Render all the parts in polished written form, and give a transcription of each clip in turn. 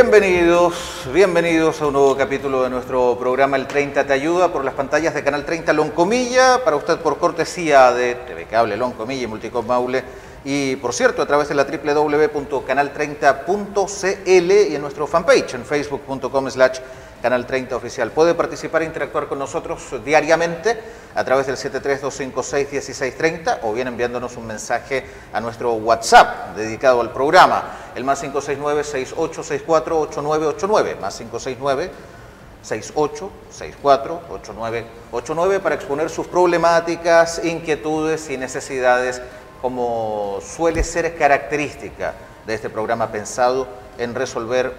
Bienvenidos a un nuevo capítulo de nuestro programa El 30 te ayuda por las pantallas de Canal 30 Loncomilla, para usted por cortesía de TV Cable Loncomilla y Multicom Maule, y por cierto a través de la www.canal30.cl y en nuestro fanpage en facebook.com/Canal30 Oficial. Puede participar e interactuar con nosotros diariamente a través del 732561630 o bien enviándonos un mensaje a nuestro WhatsApp dedicado al programa, el +569-6864-8989, +569-6864-8989, para exponer sus problemáticas, inquietudes y necesidades, como suele ser característica de este programa pensado en resolver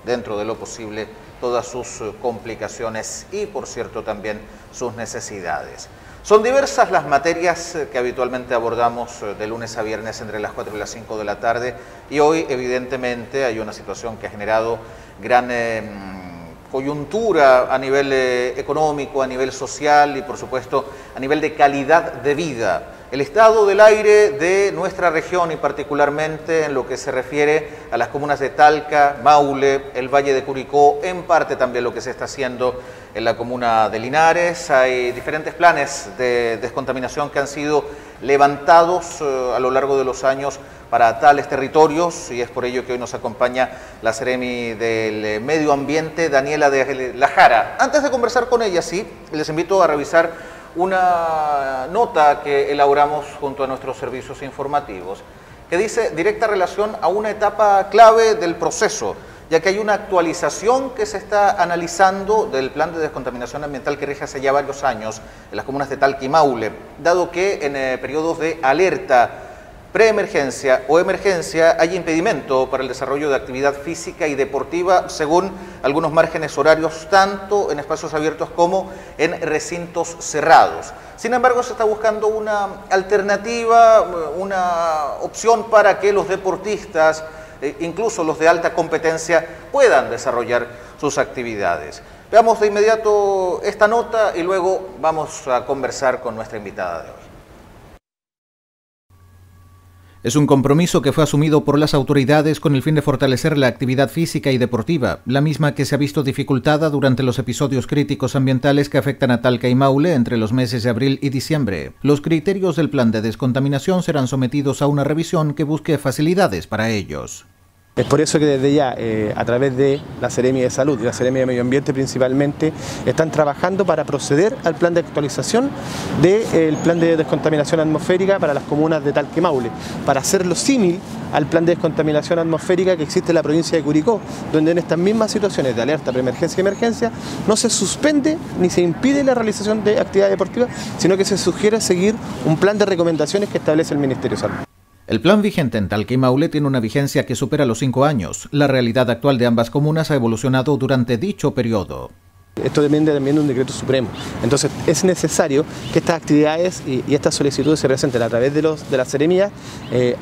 dentro de lo posible todas sus complicaciones y, por cierto, también sus necesidades. Son diversas las materias que habitualmente abordamos de lunes a viernes entre las 4 y las 5 de la tarde, y hoy evidentemente hay una situación que ha generado gran coyuntura a nivel económico, a nivel social y, por supuesto, a nivel de calidad de vida. El estado del aire de nuestra región y particularmente en lo que se refiere a las comunas de Talca, Maule, el Valle de Curicó, en parte también lo que se está haciendo en la comuna de Linares. Hay diferentes planes de descontaminación que han sido levantados a lo largo de los años para tales territorios, y es por ello que hoy nos acompaña la Seremi del Medio Ambiente, Daniela de la Jara. Antes de conversar con ella, sí, les invito a revisar una nota que elaboramos junto a nuestros servicios informativos, que dice: directa relación a una etapa clave del proceso, ya que hay una actualización que se está analizando del plan de descontaminación ambiental que rige hace ya varios años en las comunas de Talca y Maule, dado que en periodos de alerta, preemergencia o emergencia hay impedimento para el desarrollo de actividad física y deportiva según algunos márgenes horarios, tanto en espacios abiertos como en recintos cerrados. Sin embargo, se está buscando una alternativa, una opción para que los deportistas, incluso los de alta competencia, puedan desarrollar sus actividades. Veamos de inmediato esta nota y luego vamos a conversar con nuestra invitada de hoy. Es un compromiso que fue asumido por las autoridades con el fin de fortalecer la actividad física y deportiva, la misma que se ha visto dificultada durante los episodios críticos ambientales que afectan a Talca y Maule entre los meses de abril y diciembre. Los criterios del plan de descontaminación serán sometidos a una revisión que busque facilidades para ellos. Es por eso que desde ya, a través de la Seremi de Salud y la Seremi de Medio Ambiente principalmente, están trabajando para proceder al plan de actualización del plan de descontaminación atmosférica para las comunas de Talca y Maule, para hacerlo símil al plan de descontaminación atmosférica que existe en la provincia de Curicó, donde en estas mismas situaciones de alerta, preemergencia y emergencia no se suspende ni se impide la realización de actividad deportiva, sino que se sugiere seguir un plan de recomendaciones que establece el Ministerio de Salud. El plan vigente en Talca y Maule tiene una vigencia que supera los 5 años. La realidad actual de ambas comunas ha evolucionado durante dicho periodo. Esto depende también de un decreto supremo. Entonces es necesario que estas actividades y estas solicitudes se presenten a través de la Seremía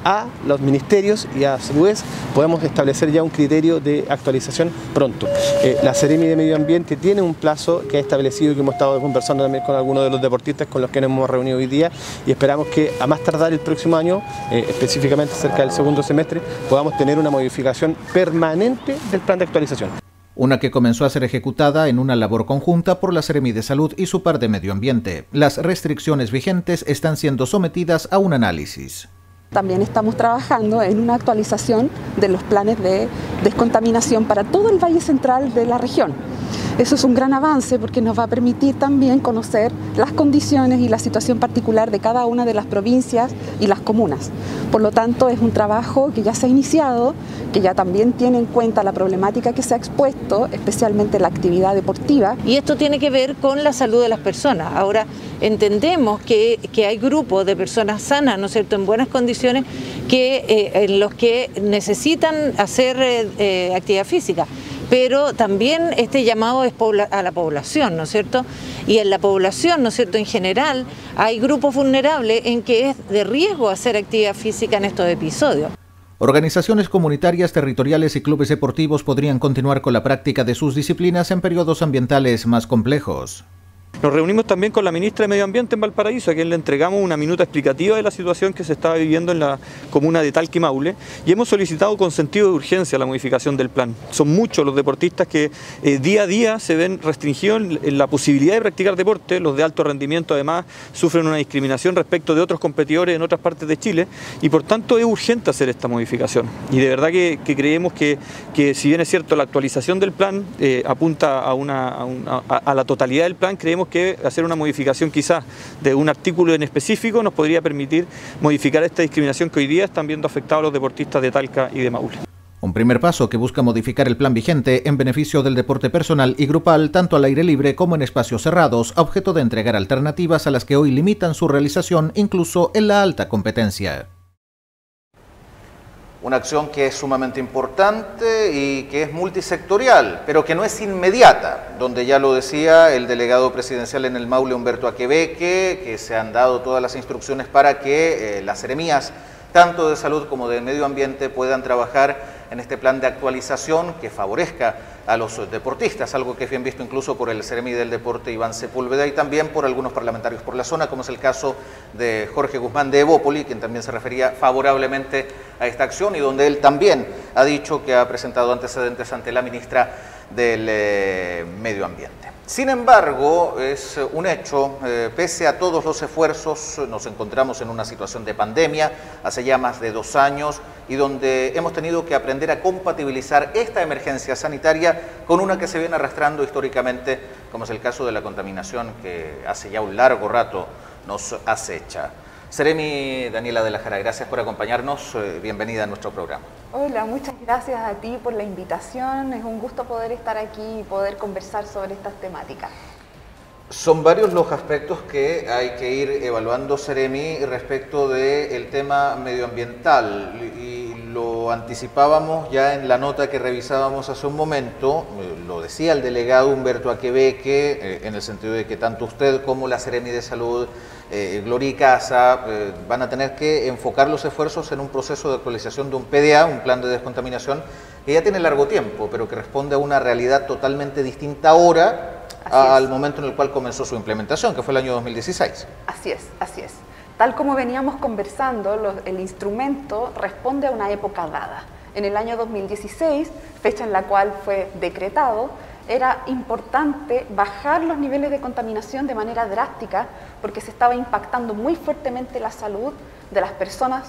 a los ministerios, y a su vez podemos establecer ya un criterio de actualización pronto. La Seremi de Medio Ambiente tiene un plazo que ha establecido y que hemos estado conversando también con algunos de los deportistas con los que nos hemos reunido hoy día, y esperamos que a más tardar el próximo año, específicamente cerca del segundo semestre, podamos tener una modificación permanente del plan de actualización. Una que comenzó a ser ejecutada en una labor conjunta por la Seremi de Salud y su par de Medio Ambiente. Las restricciones vigentes están siendo sometidas a un análisis. También estamos trabajando en una actualización de los planes de descontaminación para todo el Valle Central de la región. Eso es un gran avance porque nos va a permitir también conocer las condiciones y la situación particular de cada una de las provincias y las comunas. Por lo tanto, es un trabajo que ya se ha iniciado, que ya también tiene en cuenta la problemática que se ha expuesto, especialmente la actividad deportiva. Y esto tiene que ver con la salud de las personas. Ahora, entendemos que hay grupos de personas sanas, ¿no es cierto?, en buenas condiciones, en los que necesitan hacer actividad física. Pero también este llamado es a la población, ¿no es cierto? Y en la población, ¿no es cierto?, en general, hay grupos vulnerables en que es de riesgo hacer actividad física en estos episodios. Organizaciones comunitarias, territoriales y clubes deportivos podrían continuar con la práctica de sus disciplinas en periodos ambientales más complejos. Nos reunimos también con la ministra de Medio Ambiente en Valparaíso, a quien le entregamos una minuta explicativa de la situación que se estaba viviendo en la comuna de Talca y Maule, y hemos solicitado con sentido de urgencia la modificación del plan. Son muchos los deportistas que día a día se ven restringidos en la posibilidad de practicar deporte. Los de alto rendimiento además sufren una discriminación respecto de otros competidores en otras partes de Chile, y por tanto es urgente hacer esta modificación. Y de verdad que creemos que si bien es cierto la actualización del plan apunta a la totalidad del plan, creemos que hacer una modificación quizás de un artículo en específico nos podría permitir modificar esta discriminación que hoy día están viendo afectados los deportistas de Talca y de Maule. Un primer paso que busca modificar el plan vigente en beneficio del deporte personal y grupal, tanto al aire libre como en espacios cerrados, a objeto de entregar alternativas a las que hoy limitan su realización incluso en la alta competencia. Una acción que es sumamente importante y que es multisectorial, pero que no es inmediata, donde ya lo decía el delegado presidencial en el Maule, Humberto Aquebeque, que se han dado todas las instrucciones para que las seremías, tanto de salud como de medio ambiente, puedan trabajar en este plan de actualización que favorezca a los deportistas, algo que es bien visto incluso por el Seremi del Deporte Iván Sepúlveda y también por algunos parlamentarios por la zona, como es el caso de Jorge Guzmán de Evópoli, quien también se refería favorablemente a esta acción y donde él también ha dicho que ha presentado antecedentes ante la ministra del Medio Ambiente. Sin embargo, es un hecho, pese a todos los esfuerzos, nos encontramos en una situación de pandemia hace ya más de 2 años y donde hemos tenido que aprender a compatibilizar esta emergencia sanitaria con una que se viene arrastrando históricamente, como es el caso de la contaminación que hace ya un largo rato nos acecha. Seremi Daniela de la Jara, gracias por acompañarnos, bienvenida a nuestro programa. Hola, muchas gracias a ti por la invitación, es un gusto poder estar aquí y poder conversar sobre estas temáticas. Son varios los aspectos que hay que ir evaluando, Seremi, respecto del tema medioambiental y lo anticipábamos ya en la nota que revisábamos hace un momento, lo decía el delegado Humberto Aquebeque, en el sentido de que tanto usted como la Seremi de Salud, Gloria y Casa, van a tener que enfocar los esfuerzos en un proceso de actualización de un PDA, un plan de descontaminación, que ya tiene largo tiempo, pero que responde a una realidad totalmente distinta ahora al momento en el cual comenzó su implementación, que fue el año 2016. Así es, así es. Tal como veníamos conversando, el instrumento responde a una época dada. En el año 2016, fecha en la cual fue decretado, era importante bajar los niveles de contaminación de manera drástica porque se estaba impactando muy fuertemente la salud de las personas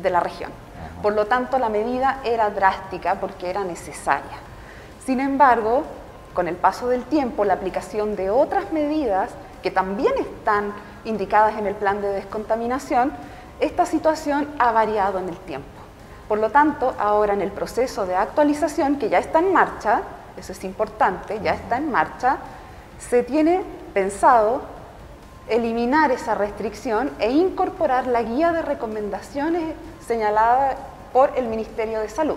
de la región. Por lo tanto, la medida era drástica porque era necesaria. Sin embargo, con el paso del tiempo, la aplicación de otras medidas que también están indicadas en el plan de descontaminación, esta situación ha variado en el tiempo. Por lo tanto, ahora en el proceso de actualización, que ya está en marcha, eso es importante, ya está en marcha, se tiene pensado eliminar esa restricción e incorporar la guía de recomendaciones señalada por el Ministerio de Salud.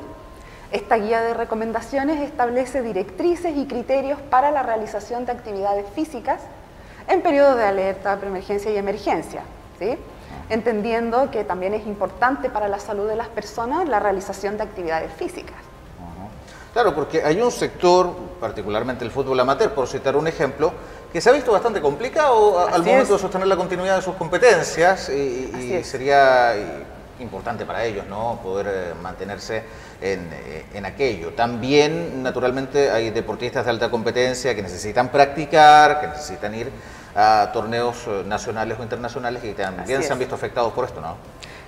Esta guía de recomendaciones establece directrices y criterios para la realización de actividades físicas en periodos de alerta, preemergencia y emergencia, ¿sí? Entendiendo que también es importante para la salud de las personas la realización de actividades físicas. Claro, porque hay un sector, particularmente el fútbol amateur, por citar un ejemplo, que se ha visto bastante complicado al momento de sostener la continuidad de sus competencias y sería importante para ellos, ¿no?, poder mantenerse en aquello. También, naturalmente, hay deportistas de alta competencia que necesitan practicar, que necesitan ir a torneos nacionales o internacionales y también se han visto afectados por esto, ¿no?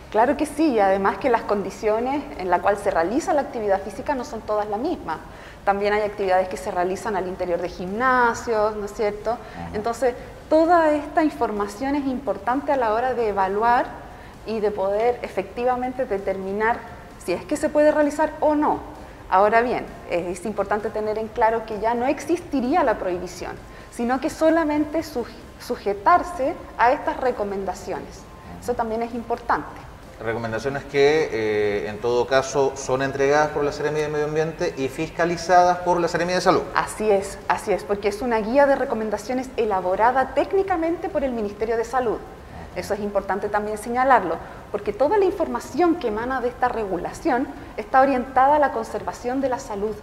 Claro que sí, y además que las condiciones en las cuales se realiza la actividad física no son todas las mismas. También hay actividades que se realizan al interior de gimnasios, ¿no es cierto? Entonces, toda esta información es importante a la hora de evaluar y de poder efectivamente determinar si es que se puede realizar o no. Ahora bien, es importante tener en claro que ya no existiría la prohibición, sino que solamente sujetarse a estas recomendaciones. Eso también es importante. Recomendaciones que en todo caso son entregadas por la Seremi de Medio Ambiente y fiscalizadas por la Seremi de Salud. Así es, porque es una guía de recomendaciones elaborada técnicamente por el Ministerio de Salud. Eso es importante también señalarlo, porque toda la información que emana de esta regulación está orientada a la conservación de la salud.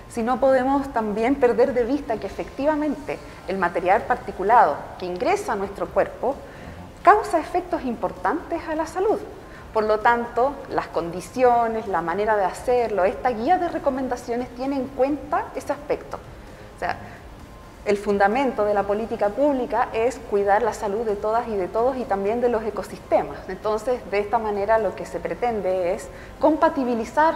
si no podemos también perder de vista que efectivamente el material particulado que ingresa a nuestro cuerpo causa efectos importantes a la salud. Por lo tanto, las condiciones, la manera de hacerlo, esta guía de recomendaciones tiene en cuenta ese aspecto. O sea, el fundamento de la política pública es cuidar la salud de todas y de todos y también de los ecosistemas. Entonces, de esta manera lo que se pretende es compatibilizar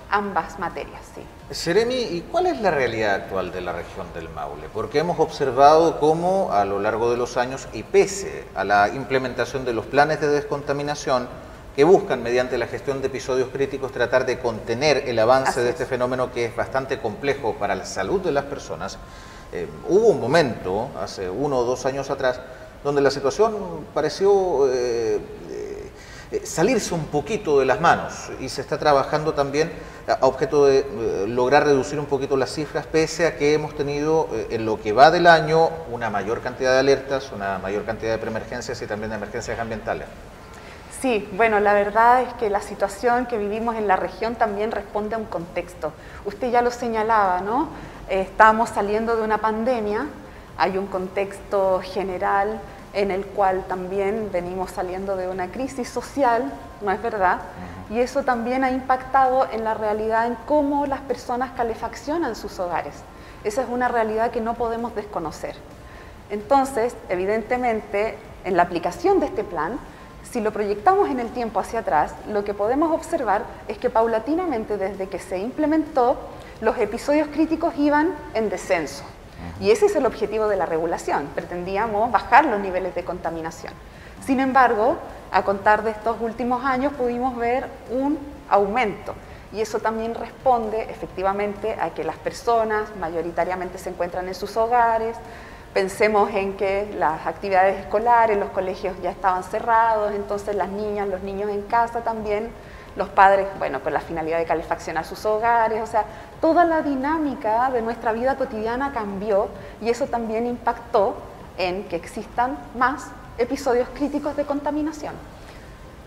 ambas materias. Sí. Seremi, ¿y cuál es la realidad actual de la región del Maule? Porque hemos observado cómo a lo largo de los años y pese a la implementación de los planes de descontaminación que buscan mediante la gestión de episodios críticos tratar de contener el avance de este fenómeno que es bastante complejo para la salud de las personas, hubo un momento, hace 1 o 2 años atrás, donde la situación pareció salirse un poquito de las manos y se está trabajando también a objeto de lograr reducir un poquito las cifras, pese a que hemos tenido en lo que va del año una mayor cantidad de alertas, una mayor cantidad de preemergencias y también de emergencias ambientales. Sí, bueno, la verdad es que la situación que vivimos en la región también responde a un contexto. Usted ya lo señalaba, ¿no? Estamos saliendo de una pandemia, hay un contexto general en el cual también venimos saliendo de una crisis social, ¿no es verdad? Y eso también ha impactado en la realidad en cómo las personas calefaccionan sus hogares. Esa es una realidad que no podemos desconocer. Entonces, evidentemente, en la aplicación de este plan, si lo proyectamos en el tiempo hacia atrás, lo que podemos observar es que paulatinamente desde que se implementó, los episodios críticos iban en descenso. Y ese es el objetivo de la regulación, pretendíamos bajar los niveles de contaminación. Sin embargo, a contar de estos últimos años pudimos ver un aumento y eso también responde efectivamente a que las personas mayoritariamente se encuentran en sus hogares. Pensemos en que las actividades escolares, los colegios ya estaban cerrados, entonces las niñas, los niños en casa también, los padres, bueno, con la finalidad de calefaccionar sus hogares, o sea, toda la dinámica de nuestra vida cotidiana cambió y eso también impactó en que existan más episodios críticos de contaminación.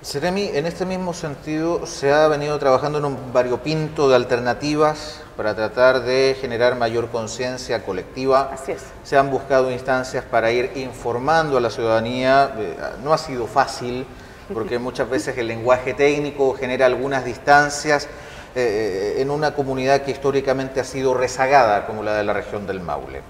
Seremi, en este mismo sentido se ha venido trabajando en un variopinto de alternativas para tratar de generar mayor conciencia colectiva. Así es. Se han buscado instancias para ir informando a la ciudadanía. No ha sido fácil porque muchas veces el lenguaje técnico genera algunas distancias en una comunidad que históricamente ha sido rezagada como la de la región del Maule.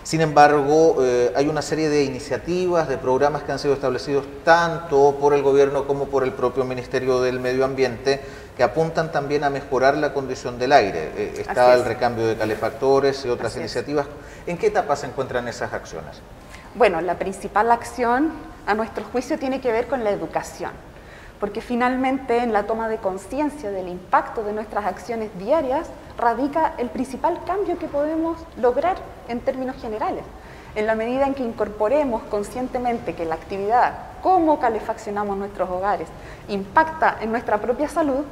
Sin embargo, hay una serie de iniciativas, de programas que han sido establecidos tanto por el gobierno como por el propio Ministerio del Medio Ambiente que apuntan también a mejorar la condición del aire. Está el recambio de calefactores y otras iniciativas. ¿En qué etapa se encuentran esas acciones? Bueno, la principal acción, a nuestro juicio, tiene que ver con la educación, porque finalmente en la toma de conciencia del impacto de nuestras acciones diarias radica el principal cambio que podemos lograr en términos generales. En la medida en que incorporemos conscientemente que la actividad, cómo calefaccionamos nuestros hogares, impacta en nuestra propia salud,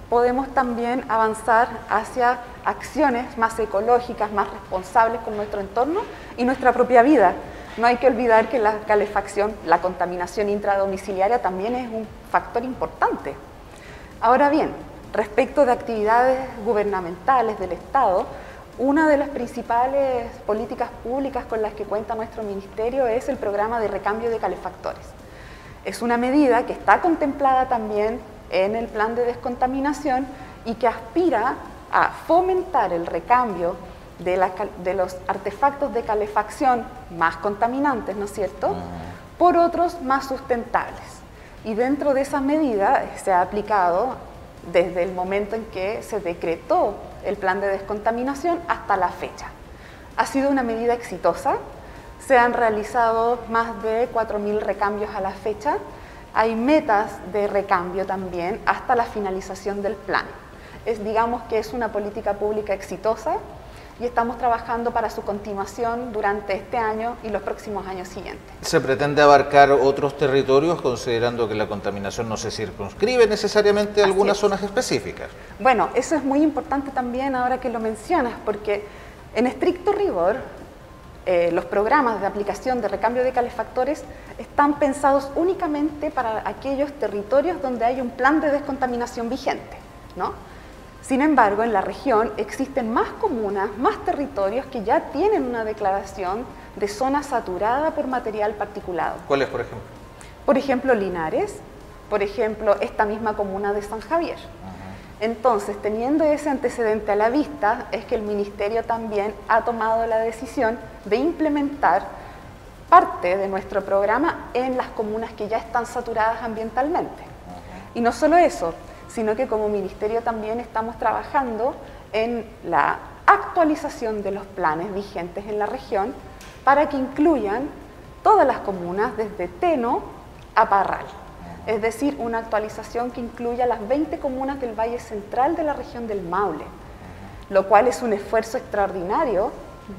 podemos también avanzar hacia acciones más ecológicas, más responsables con nuestro entorno y nuestra propia vida. No hay que olvidar que la calefacción, la contaminación intradomiciliaria también es un factor importante. Ahora bien, respecto de actividades gubernamentales del Estado, una de las principales políticas públicas con las que cuenta nuestro ministerio es el programa de recambio de calefactores. Es una medida que está contemplada también en el plan de descontaminación y que aspira a fomentar el recambio de los artefactos de calefacción más contaminantes, ¿no es cierto?, por otros más sustentables. Y dentro de esa medida se ha aplicado desde el momento en que se decretó el plan de descontaminación hasta la fecha. Ha sido una medida exitosa, se han realizado más de 4.000 recambios a la fecha, hay metas de recambio también hasta la finalización del plan. Digamos que es una política pública exitosa y estamos trabajando para su continuación durante este año y los próximos años siguientes. ¿Se pretende abarcar otros territorios considerando que la contaminación no se circunscribe necesariamente a algunas zonas específicas? Bueno, eso es muy importante también ahora que lo mencionas, porque en estricto rigor los programas de aplicación de recambio de calefactores están pensados únicamente para aquellos territorios donde hay un plan de descontaminación vigente, ¿no? Sin embargo, en la región existen más comunas, más territorios que ya tienen una declaración de zona saturada por material particulado. ¿Cuáles, por ejemplo? Por ejemplo, Linares, por ejemplo, esta misma comuna de San Javier. Entonces, teniendo ese antecedente a la vista, es que el Ministerio también ha tomado la decisión de implementar parte de nuestro programa en las comunas que ya están saturadas ambientalmente. Y no solo eso, sino que como Ministerio también estamos trabajando en la actualización de los planes vigentes en la región para que incluyan todas las comunas desde Teno a Parral. Es decir, una actualización que incluya las 20 comunas del Valle Central de la región del Maule, lo cual es un esfuerzo extraordinario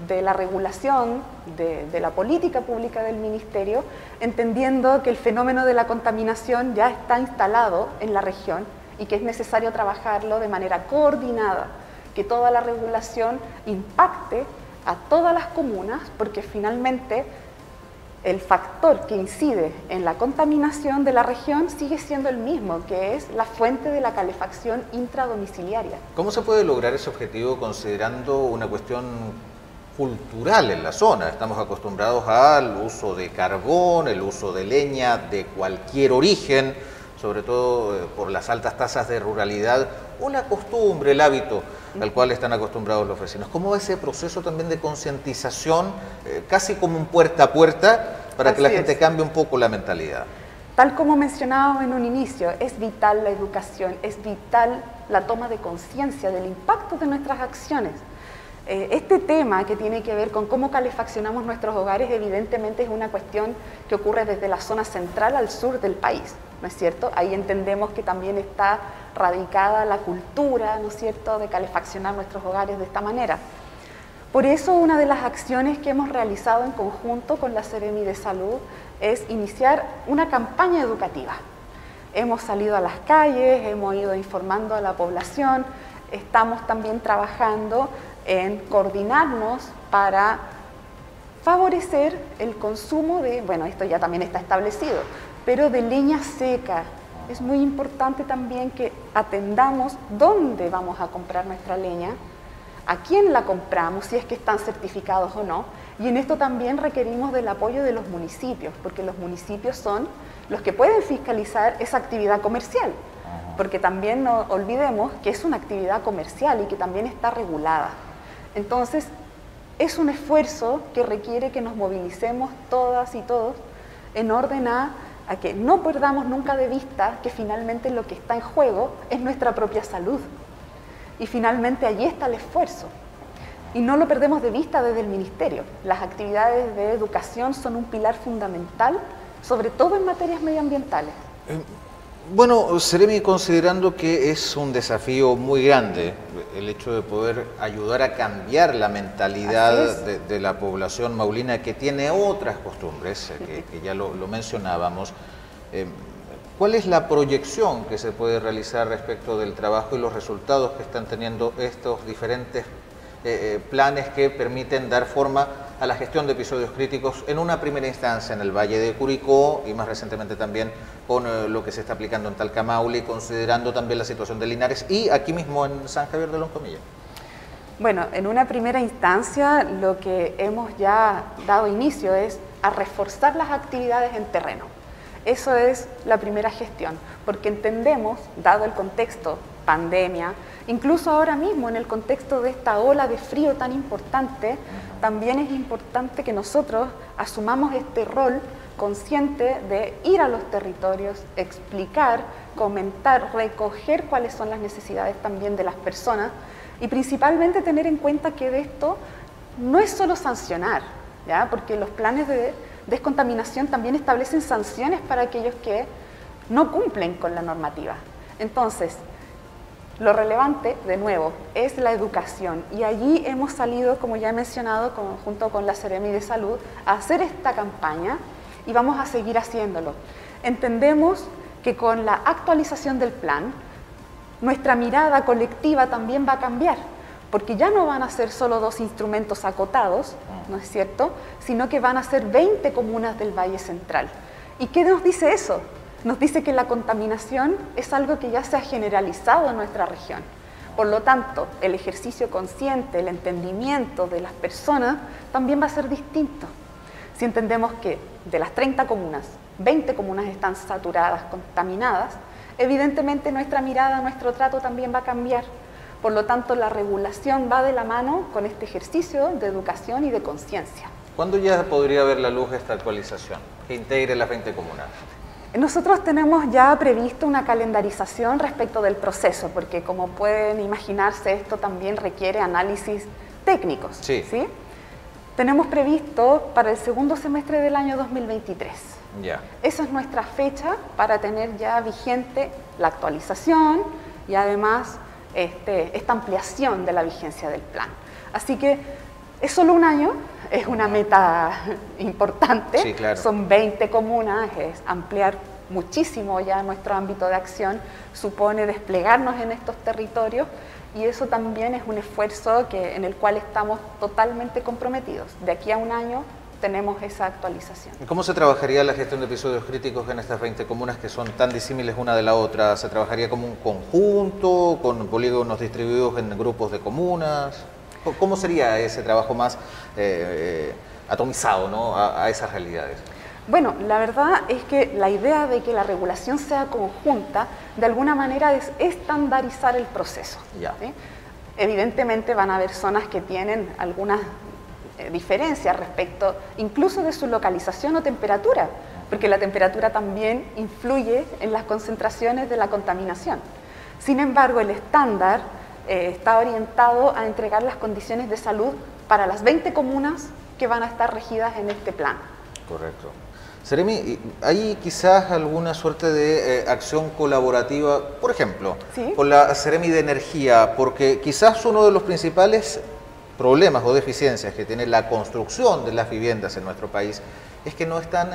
de la regulación, de la política pública del Ministerio, entendiendo que el fenómeno de la contaminación ya está instalado en la región y que es necesario trabajarlo de manera coordinada, que toda la regulación impacte a todas las comunas, porque finalmente el factor que incide en la contaminación de la región sigue siendo el mismo, que es la fuente de la calefacción intradomiciliaria. ¿Cómo se puede lograr ese objetivo considerando una cuestión cultural en la zona? Estamos acostumbrados al uso de carbón, el uso de leña de cualquier origen, sobre todo por las altas tasas de ruralidad, o la costumbre, el hábito al cual están acostumbrados los vecinos. ¿Cómo va ese proceso también de concientización, casi como un puerta a puerta, para que la gente cambie un poco la mentalidad? Tal como mencionábamos en un inicio, es vital la educación, es vital la toma de conciencia del impacto de nuestras acciones. Este tema que tiene que ver con cómo calefaccionamos nuestros hogares, evidentemente es una cuestión que ocurre desde la zona central al sur del país, ¿no es cierto? Ahí entendemos que también está radicada la cultura, ¿no es cierto?, de calefaccionar nuestros hogares de esta manera. Por eso, una de las acciones que hemos realizado en conjunto con la Seremi de Salud es iniciar una campaña educativa. Hemos salido a las calles, hemos ido informando a la población, estamos también trabajando en coordinarnos para favorecer el consumo de, bueno, esto ya también está establecido, pero de leña seca. Es muy importante también que atendamos dónde vamos a comprar nuestra leña, a quién la compramos, si es que están certificados o no, y en esto también requerimos del apoyo de los municipios, porque los municipios son los que pueden fiscalizar esa actividad comercial, porque también no olvidemos que es una actividad comercial y que también está regulada. Entonces, es un esfuerzo que requiere que nos movilicemos todas y todos en orden a que no perdamos nunca de vista que finalmente lo que está en juego es nuestra propia salud. Y finalmente allí está el esfuerzo. Y no lo perdemos de vista desde el Ministerio. Las actividades de educación son un pilar fundamental, sobre todo en materias medioambientales. Bueno, Seremi, considerando que es un desafío muy grande el hecho de poder ayudar a cambiar la mentalidad de la población maulina que tiene otras costumbres, que ya lo mencionábamos, ¿cuál es la proyección que se puede realizar respecto del trabajo y los resultados que están teniendo estos diferentes planes que permiten dar forma a la gestión de episodios críticos en una primera instancia en el Valle de Curicó y más recientemente también con lo que se está aplicando en Talcahuano, considerando también la situación de Linares y aquí mismo en San Javier de Loncomilla? Bueno, en una primera instancia lo que hemos ya dado inicio es a reforzar las actividades en terreno. Eso es la primera gestión, porque entendemos, dado el contexto pandemia, incluso ahora mismo en el contexto de esta ola de frío tan importante, también es importante que nosotros asumamos este rol consciente de ir a los territorios, explicar, comentar, recoger cuáles son las necesidades también de las personas y principalmente tener en cuenta que de esto no es solo sancionar, ¿ya? Porque los planes de descontaminación también establecen sanciones para aquellos que no cumplen con la normativa. Entonces, lo relevante, de nuevo, es la educación y allí hemos salido, como ya he mencionado, junto con la Seremi de Salud, a hacer esta campaña y vamos a seguir haciéndolo. Entendemos que con la actualización del plan, nuestra mirada colectiva también va a cambiar, porque ya no van a ser solo 2 instrumentos acotados, ¿no es cierto?, sino que van a ser 20 comunas del Valle Central. ¿Y qué nos dice eso? Nos dice que la contaminación es algo que ya se ha generalizado en nuestra región. Por lo tanto, el ejercicio consciente, el entendimiento de las personas también va a ser distinto. Si entendemos que de las 30 comunas, 20 comunas están saturadas, contaminadas, evidentemente nuestra mirada, nuestro trato también va a cambiar. Por lo tanto, la regulación va de la mano con este ejercicio de educación y de conciencia. ¿Cuándo ya podría ver la luz esta actualización que integre las 20 comunas? Nosotros tenemos ya previsto una calendarización respecto del proceso, porque como pueden imaginarse, esto también requiere análisis técnicos. Sí. ¿Sí? Tenemos previsto para el segundo semestre del año 2023. Ya. Esa es nuestra fecha para tener ya vigente la actualización y además esta ampliación de la vigencia del plan. Así que es solo un año, es una meta importante, Sí, claro. Son 20 comunas, es ampliar muchísimo ya nuestro ámbito de acción, supone desplegarnos en estos territorios y eso también es un esfuerzo en el cual estamos totalmente comprometidos. De aquí a un año tenemos esa actualización. ¿Cómo se trabajaría la gestión de episodios críticos en estas 20 comunas que son tan disímiles una de la otra? ¿Se trabajaría como un conjunto, con polígonos distribuidos en grupos de comunas? ¿Cómo sería ese trabajo más atomizado, ¿no? a esas realidades? Bueno, la verdad es que la idea de que la regulación sea conjunta, de alguna manera es estandarizar el proceso. Ya. ¿Sí? Evidentemente van a haber zonas que tienen algunas diferencias respecto incluso de su localización o temperatura, porque la temperatura también influye en las concentraciones de la contaminación. Sin embargo, el estándar está orientado a entregar las condiciones de salud para las 20 comunas que van a estar regidas en este plan. Correcto. Seremi, ¿hay quizás alguna suerte de acción colaborativa, por ejemplo, ¿Sí? con la Seremi de Energía? Porque quizás uno de los principales problemas o deficiencias que tiene la construcción de las viviendas en nuestro país es que no están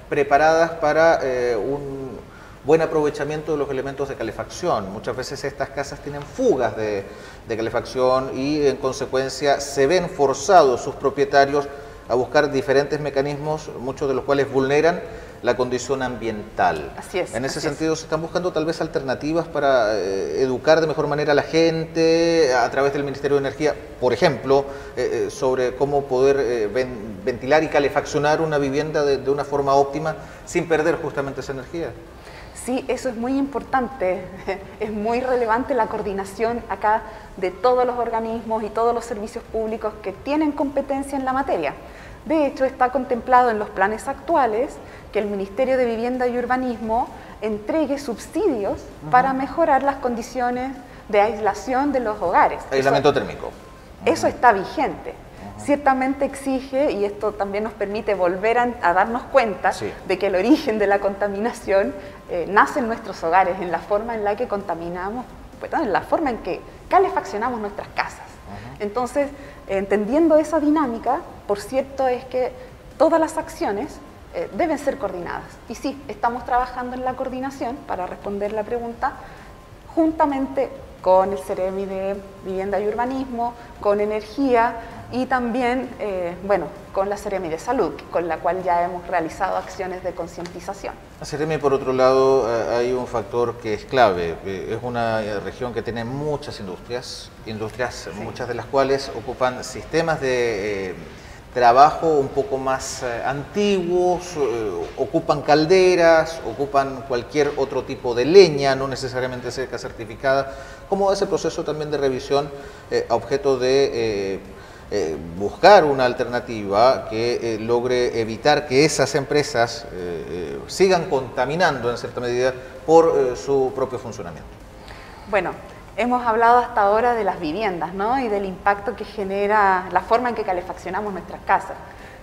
preparadas para un buen aprovechamiento de los elementos de calefacción. Muchas veces estas casas tienen fugas de calefacción y en consecuencia se ven forzados sus propietarios a buscar diferentes mecanismos, muchos de los cuales vulneran la condición ambiental. Así es. En ese así sentido, ¿se están buscando tal vez alternativas para educar de mejor manera a la gente a través del Ministerio de Energía, por ejemplo, sobre cómo poder ventilar y calefaccionar una vivienda de una forma óptima sin perder justamente esa energía? Sí, eso es muy importante, es muy relevante la coordinación acá de todos los organismos y todos los servicios públicos que tienen competencia en la materia. De hecho, está contemplado en los planes actuales que el Ministerio de Vivienda y Urbanismo entregue subsidios para mejorar las condiciones de aislación de los hogares. Aislamiento térmico. Eso está vigente. Ciertamente exige, y esto también nos permite volver a darnos cuenta Sí. de que el origen de la contaminación nace en nuestros hogares, en la forma en la que contaminamos, en la forma en que calefaccionamos nuestras casas. Entonces, entendiendo esa dinámica, por cierto es que todas las acciones deben ser coordinadas. Y sí, estamos trabajando en la coordinación, para responder la pregunta, juntamente con el Ceremi de Vivienda y Urbanismo, con Energía y también, con la Ceremi de Salud, con la cual ya hemos realizado acciones de concientización. Ceremi, por otro lado, hay un factor que es clave. Es una región que tiene muchas industrias, Sí. muchas de las cuales ocupan sistemas de trabajo un poco más antiguos, ocupan calderas, ocupan cualquier otro tipo de leña, no necesariamente seca certificada. ¿Cómo va ese proceso también de revisión a objeto de buscar una alternativa que logre evitar que esas empresas sigan contaminando en cierta medida por su propio funcionamiento? Bueno, hemos hablado hasta ahora de las viviendas, ¿no? Y del impacto que genera la forma en que calefaccionamos nuestras casas.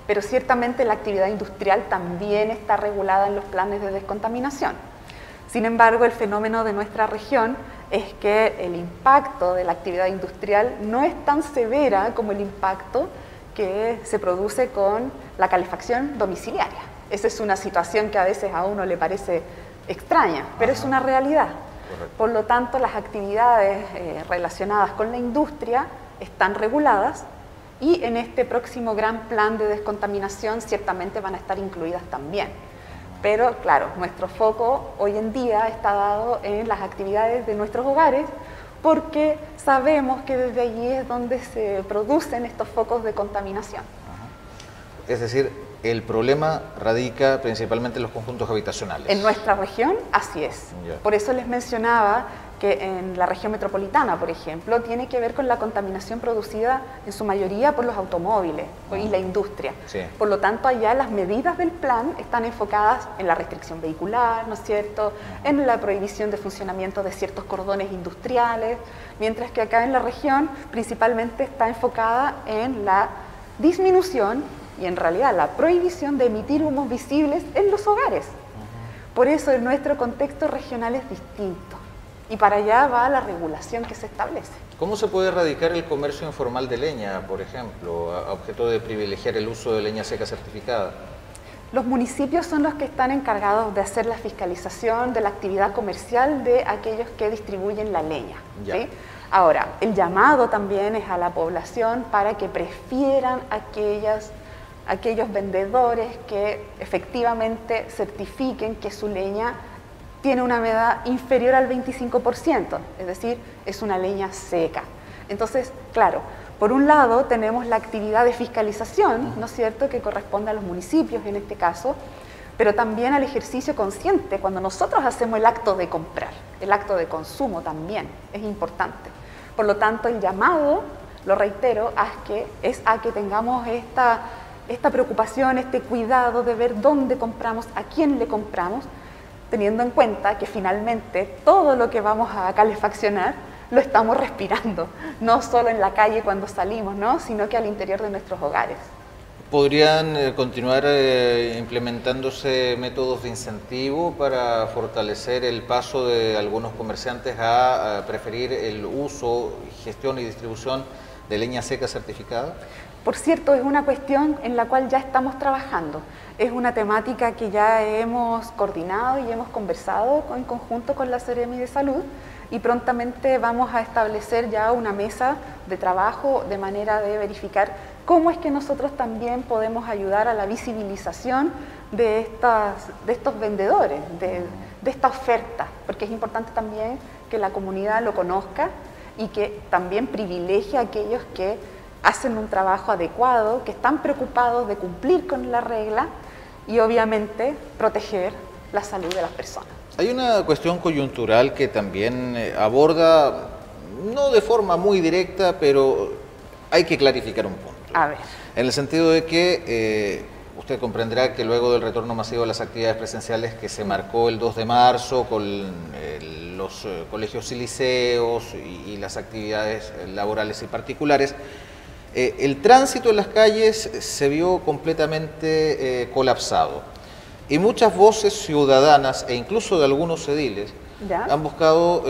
Pero ciertamente la actividad industrial también está regulada en los planes de descontaminación. Sin embargo, el fenómeno de nuestra región es que el impacto de la actividad industrial no es tan severa como el impacto que se produce con la calefacción domiciliaria. Esa es una situación que a veces a uno le parece extraña, pero es una realidad. Correcto. Por lo tanto, las actividades relacionadas con la industria están reguladas y en este próximo gran plan de descontaminación ciertamente van a estar incluidas también. Pero claro, nuestro foco hoy en día está dado en las actividades de nuestros hogares, porque sabemos que desde allí es donde se producen estos focos de contaminación. Es decir, el problema radica principalmente en los conjuntos habitacionales. En nuestra región, así es. Ya. Por eso les mencionaba que en la región metropolitana, por ejemplo, tiene que ver con la contaminación producida en su mayoría por los automóviles y la industria. Sí. Por lo tanto, allá las medidas del plan están enfocadas en la restricción vehicular, ¿no es cierto?, en la prohibición de funcionamiento de ciertos cordones industriales, mientras que acá en la región principalmente está enfocada en la disminución y en realidad la prohibición de emitir humos visibles en los hogares. Por eso en nuestro contexto regional es distinto. Y para allá va la regulación que se establece. ¿Cómo se puede erradicar el comercio informal de leña, por ejemplo, a objeto de privilegiar el uso de leña seca certificada? Los municipios son los que están encargados de hacer la fiscalización de la actividad comercial de aquellos que distribuyen la leña. ¿Sí? Ahora, el llamado también es a la población para que prefieran aquellos vendedores que efectivamente certifiquen que su leña tiene una humedad inferior al 25%, es decir, es una leña seca. Entonces, claro, por un lado tenemos la actividad de fiscalización, ¿no es cierto?, que corresponde a los municipios en este caso, pero también al ejercicio consciente cuando nosotros hacemos el acto de comprar, el acto de consumo también es importante. Por lo tanto, el llamado, lo reitero, es a que tengamos esta preocupación, este cuidado de ver dónde compramos, a quién le compramos, teniendo en cuenta que finalmente todo lo que vamos a calefaccionar lo estamos respirando, no solo en la calle cuando salimos, ¿no?, sino que al interior de nuestros hogares. ¿Podrían continuar implementándose métodos de incentivo para fortalecer el paso de algunos comerciantes a preferir el uso, gestión y distribución de leña seca certificada? Por cierto, es una cuestión en la cual ya estamos trabajando. Es una temática que ya hemos coordinado y hemos conversado en conjunto con la Seremi de Salud y prontamente vamos a establecer ya una mesa de trabajo de manera de verificar cómo es que nosotros también podemos ayudar a la visibilización de estos vendedores, de esta oferta, porque es importante también que la comunidad lo conozca y que también privilegie a aquellos que hacen un trabajo adecuado, que están preocupados de cumplir con la regla y obviamente proteger la salud de las personas. Hay una cuestión coyuntural que también aborda, no de forma muy directa, pero hay que clarificar un punto. A ver. En el sentido de que usted comprenderá que luego del retorno masivo de las actividades presenciales que se marcó el 2 de marzo con los colegios y liceos y las actividades laborales y particulares, el tránsito en las calles se vio completamente colapsado y muchas voces ciudadanas e incluso de algunos ediles han buscado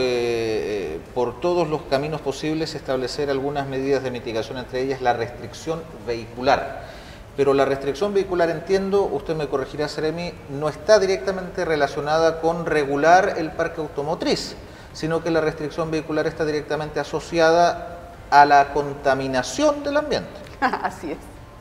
por todos los caminos posibles establecer algunas medidas de mitigación, entre ellas la restricción vehicular. Pero la restricción vehicular, entiendo, usted me corregirá, Seremi, no está directamente relacionada con regular el parque automotriz, sino que la restricción vehicular está directamente asociada a la contaminación del ambiente. Así es.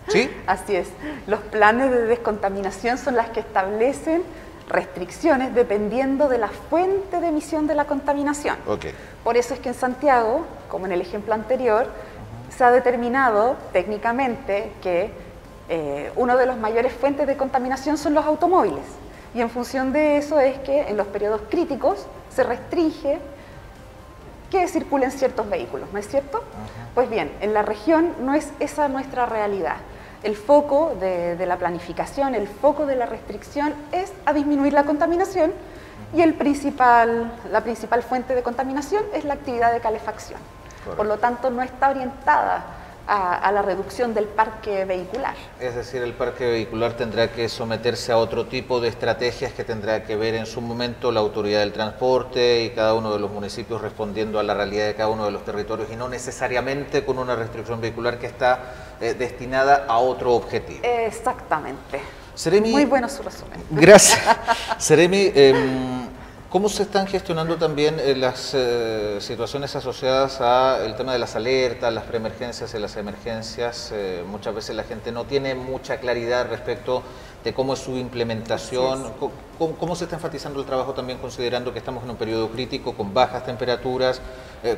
¿Sí? Así es. Los planes de descontaminación son las que establecen restricciones dependiendo de la fuente de emisión de la contaminación. Okay. Por eso es que en Santiago, como en el ejemplo anterior, se ha determinado técnicamente que una de las mayores fuentes de contaminación son los automóviles. Y en función de eso es que en los periodos críticos se restringe que circulen ciertos vehículos, ¿no es cierto? Pues bien, en la región no es esa nuestra realidad. El foco de la planificación, el foco de la restricción es a disminuir la contaminación y la principal fuente de contaminación es la actividad de calefacción. Correcto. Por lo tanto, no está orientada a la reducción del parque vehicular. Es decir, el parque vehicular tendrá que someterse a otro tipo de estrategias que tendrá que ver en su momento la autoridad del transporte y cada uno de los municipios respondiendo a la realidad de cada uno de los territorios y no necesariamente con una restricción vehicular que está destinada a otro objetivo. Exactamente. Seremi, muy bueno su resumen. Gracias. Seremi, ¿cómo se están gestionando también las situaciones asociadas al tema de las alertas, las preemergencias y las emergencias? Muchas veces la gente no tiene mucha claridad respecto de cómo es su implementación, cómo se está enfatizando el trabajo también considerando que estamos en un periodo crítico con bajas temperaturas,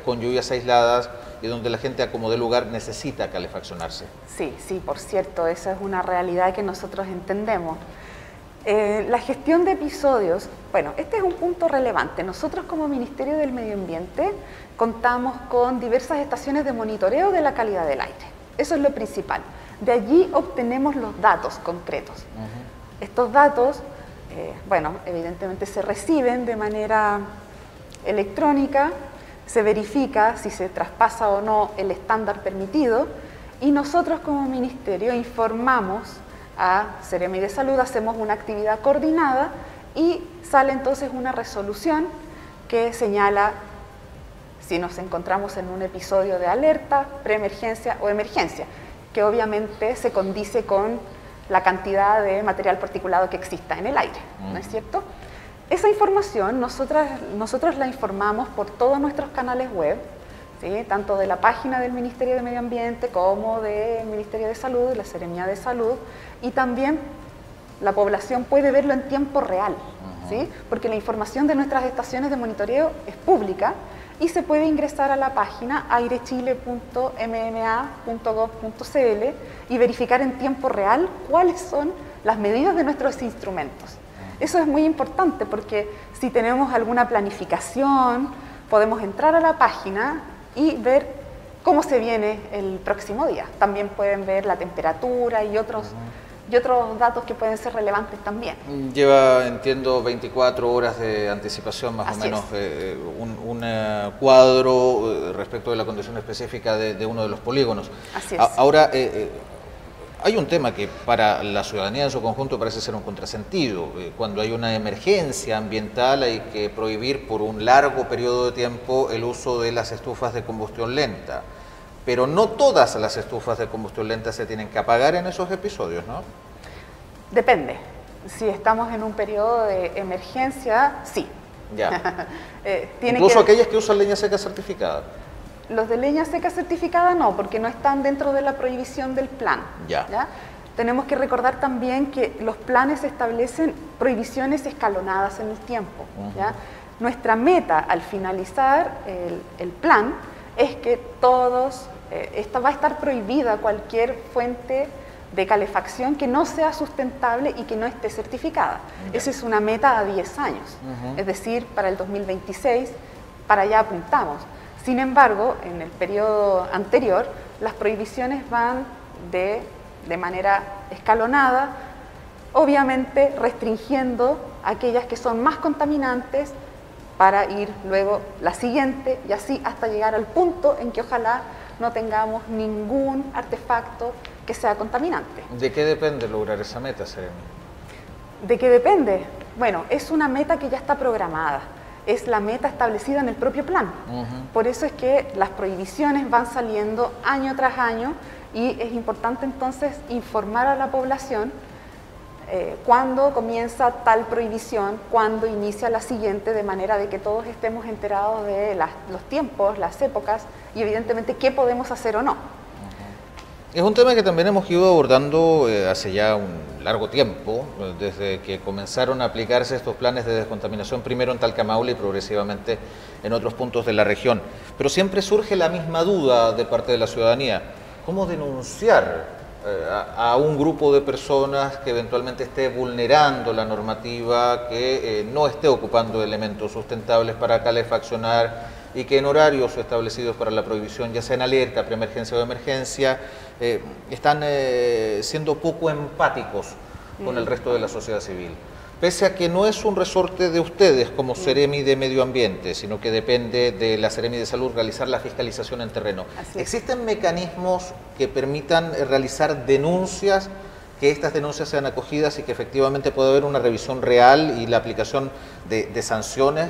con lluvias aisladas y donde la gente a como de lugar necesita calefaccionarse. Sí, por cierto, esa es una realidad que nosotros entendemos. La gestión de episodios, bueno, este es un punto relevante. Nosotros como Ministerio del Medio Ambiente contamos con diversas estaciones de monitoreo de la calidad del aire. Eso es lo principal. De allí obtenemos los datos concretos. Estos datos, bueno, evidentemente se reciben de manera electrónica, se verifica si se traspasa o no el estándar permitido y nosotros como Ministerio informamos a Seremi de Salud, hacemos una actividad coordinada y sale entonces una resolución que señala si nos encontramos en un episodio de alerta, preemergencia o emergencia, que obviamente se condice con la cantidad de material particulado que exista en el aire, ¿no es cierto? Esa información nosotros la informamos por todos nuestros canales web, ¿sí? Tanto de la página del Ministerio de Medio Ambiente como del Ministerio de Salud, la Seremía de Salud, y también la población puede verlo en tiempo real, ¿sí? Porque la información de nuestras estaciones de monitoreo es pública y se puede ingresar a la página airechile.mma.gov.cl y verificar en tiempo real cuáles son las medidas de nuestros instrumentos. Eso es muy importante porque si tenemos alguna planificación, podemos entrar a la página y ver cómo se viene el próximo día. También pueden ver la temperatura y otros datos que pueden ser relevantes también. Lleva, entiendo, 24 horas de anticipación más o menos, un cuadro respecto de la condición específica de uno de los polígonos. Así es. Ahora, hay un tema que para la ciudadanía en su conjunto parece ser un contrasentido. Cuando hay una emergencia ambiental hay que prohibir por un largo periodo de tiempo el uso de las estufas de combustión lenta. Pero no todas las estufas de combustión lenta se tienen que apagar en esos episodios, ¿no? Depende. Si estamos en un periodo de emergencia, sí. Ya. Incluso aquellas que usan leña seca certificada. Los de leña seca certificada no, porque no están dentro de la prohibición del plan. ¿Ya? Tenemos que recordar también que los planes establecen prohibiciones escalonadas en el tiempo. ¿Ya? Nuestra meta al finalizar el plan es que va a estar prohibida cualquier fuente de calefacción que no sea sustentable y que no esté certificada. Esa es una meta a 10 años. Es decir, para el 2026, para allá apuntamos. Sin embargo, en el periodo anterior, las prohibiciones van de manera escalonada, obviamente restringiendo aquellas que son más contaminantes para ir luego la siguiente y así hasta llegar al punto en que ojalá no tengamos ningún artefacto que sea contaminante. ¿De qué depende lograr esa meta, Seremi? ¿De qué depende? Bueno, es una meta que ya está programada. Es la meta establecida en el propio plan. Por eso es que las prohibiciones van saliendo año tras año y es importante entonces informar a la población cuándo comienza tal prohibición, cuándo inicia la siguiente, de manera de que todos estemos enterados de los tiempos, las épocas y evidentemente qué podemos hacer o no. Es un tema que también hemos ido abordando hace ya un largo tiempo, desde que comenzaron a aplicarse estos planes de descontaminación, primero en Talcahuano y progresivamente en otros puntos de la región. Pero siempre surge la misma duda de parte de la ciudadanía: ¿cómo denunciar a un grupo de personas que eventualmente esté vulnerando la normativa, que no esté ocupando elementos sustentables para calefaccionar y que en horarios establecidos para la prohibición, ya sea en alerta, preemergencia o emergencia, están siendo poco empáticos con el resto de la sociedad civil? Pese a que no es un resorte de ustedes como Seremi de Medio Ambiente, sino que depende de la Seremi de Salud realizar la fiscalización en terreno. ¿Existen mecanismos que permitan realizar denuncias, que estas denuncias sean acogidas y que efectivamente pueda haber una revisión real y la aplicación de sanciones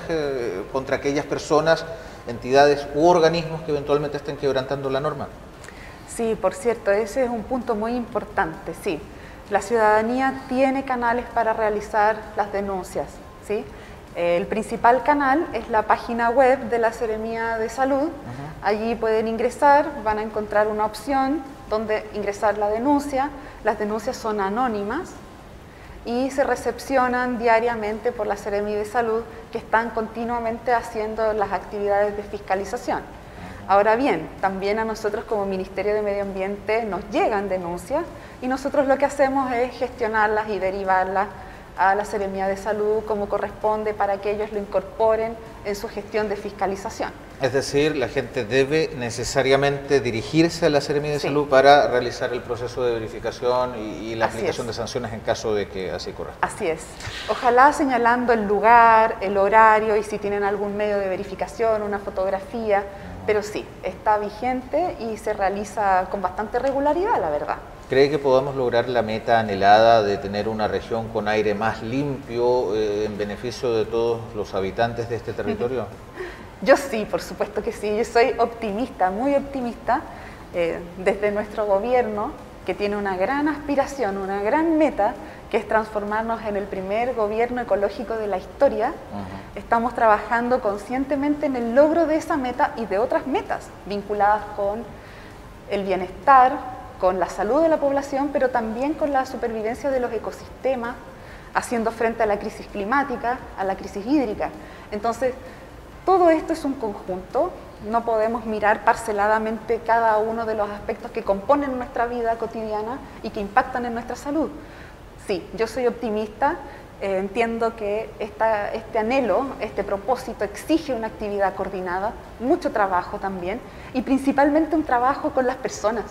contra aquellas personas, entidades u organismos que eventualmente estén quebrantando la norma? Sí, por cierto, ese es un punto muy importante, sí. La ciudadanía tiene canales para realizar las denuncias, ¿sí? El principal canal es la página web de la Seremía de Salud. Allí pueden ingresar, van a encontrar una opción donde ingresar la denuncia. Las denuncias son anónimas. y se recepcionan diariamente por la Seremi de Salud, que están continuamente haciendo las actividades de fiscalización. Ahora bien, también a nosotros como Ministerio de Medio Ambiente nos llegan denuncias y nosotros lo que hacemos es gestionarlas y derivarlas a la Seremía de Salud como corresponde para que ellos lo incorporen en su gestión de fiscalización. Es decir, la gente debe necesariamente dirigirse a la Seremía de Sí. Salud para realizar el proceso de verificación y la Así aplicación es. de sanciones en caso de que así corresponda. Así es. Ojalá señalando el lugar, el horario y si tienen algún medio de verificación, una fotografía, pero sí, está vigente y se realiza con bastante regularidad, la verdad. ¿Cree que podamos lograr la meta anhelada de tener una región con aire más limpio en beneficio de todos los habitantes de este territorio? Yo sí, por supuesto que sí. Yo soy optimista, muy optimista, desde nuestro gobierno, que tiene una gran aspiración, una gran meta, que es transformarnos en el primer gobierno ecológico de la historia. Estamos trabajando conscientemente en el logro de esa meta y de otras metas vinculadas con el bienestar, con la salud de la población, pero también con la supervivencia de los ecosistemas, haciendo frente a la crisis climática, a la crisis hídrica. Entonces, todo esto es un conjunto, no podemos mirar parceladamente cada uno de los aspectos que componen nuestra vida cotidiana y que impactan en nuestra salud. Sí, yo soy optimista, entiendo que este anhelo, este propósito exige una actividad coordinada, mucho trabajo también, y principalmente un trabajo con las personas,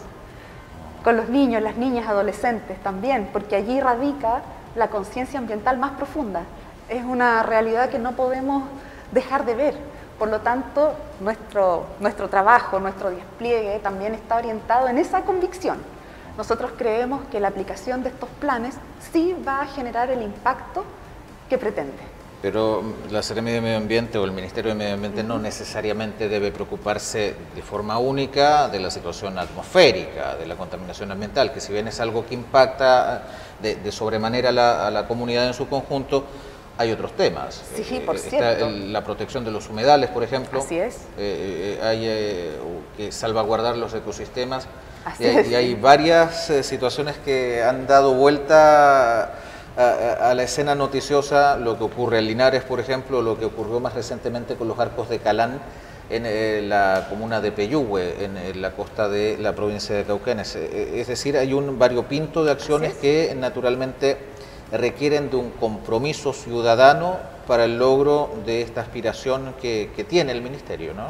con los niños, las niñas, adolescentes también, porque allí radica la conciencia ambiental más profunda. Es una realidad que no podemos dejar de ver. Por lo tanto, nuestro trabajo, nuestro despliegue también está orientado en esa convicción. Nosotros creemos que la aplicación de estos planes sí va a generar el impacto que pretende. Pero la Seremía de Medio Ambiente o el Ministerio de Medio Ambiente no necesariamente debe preocuparse de forma única de la situación atmosférica, de la contaminación ambiental, que si bien es algo que impacta de sobremanera a la comunidad en su conjunto, hay otros temas. Sí, por cierto. La protección de los humedales, por ejemplo. Así es. Hay que salvaguardar los ecosistemas. Así es. Y hay varias situaciones que han dado vuelta a la escena noticiosa, lo que ocurre en Linares, por ejemplo, lo que ocurrió más recientemente con los arcos de Calán en la comuna de Peyúgue, en la costa de la provincia de Cauquenes. Es decir, hay un variopinto de acciones que naturalmente requieren de un compromiso ciudadano para el logro de esta aspiración que tiene el Ministerio, ¿no?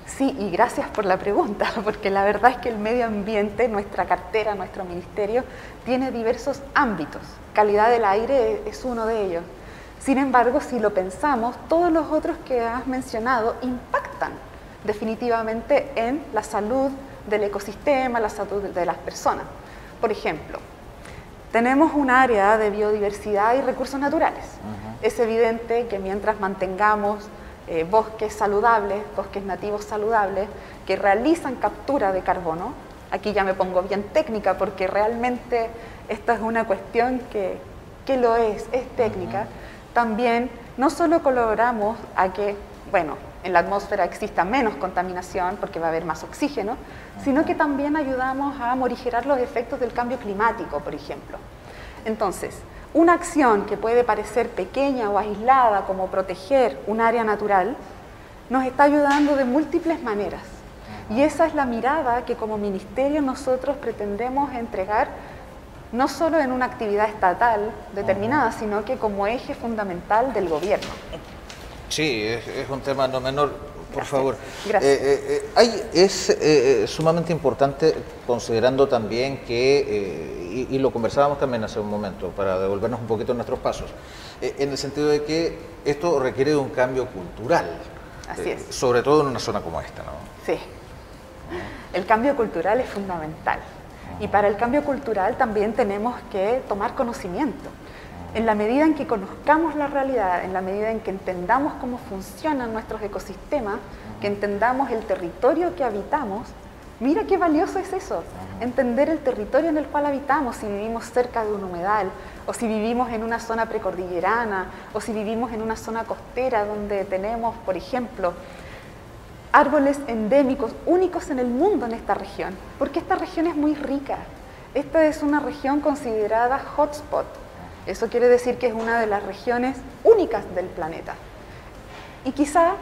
Sí, y gracias por la pregunta, porque la verdad es que el medio ambiente, nuestra cartera, nuestro ministerio, tiene diversos ámbitos. Calidad del aire es uno de ellos. Sin embargo, si lo pensamos, todos los otros que has mencionado impactan definitivamente en la salud del ecosistema, la salud de las personas. Por ejemplo, tenemos un área de biodiversidad y recursos naturales. Es evidente que mientras mantengamos bosques saludables, bosques nativos saludables, que realizan captura de carbono, aquí ya me pongo bien técnica porque realmente esta es una cuestión que lo es técnica, también no solo colaboramos a que, bueno, en la atmósfera exista menos contaminación porque va a haber más oxígeno, sino que también ayudamos a morigerar los efectos del cambio climático, por ejemplo. Entonces, una acción que puede parecer pequeña o aislada, como proteger un área natural, nos está ayudando de múltiples maneras. Y esa es la mirada que como ministerio nosotros pretendemos entregar, no solo en una actividad estatal determinada, sino que como eje fundamental del gobierno. Sí, es un tema no menor, por Gracias. favor. Gracias. Es sumamente importante, considerando también que, y lo conversábamos también hace un momento, para devolvernos un poquito nuestros pasos, en el sentido de que esto requiere de un cambio cultural, Así es. sobre todo en una zona como esta, ¿no? Sí. El cambio cultural es fundamental. Y para el cambio cultural también tenemos que tomar conocimiento. En la medida en que conozcamos la realidad, en la medida en que entendamos cómo funcionan nuestros ecosistemas, que entendamos el territorio que habitamos, mira qué valioso es eso, entender el territorio en el cual habitamos, si vivimos cerca de un humedal, o si vivimos en una zona precordillerana, o si vivimos en una zona costera donde tenemos, por ejemplo, árboles endémicos únicos en el mundo en esta región, porque esta región es muy rica. Esta es una región considerada hotspot Eso quiere decir que es una de las regiones únicas del planeta. Y quizá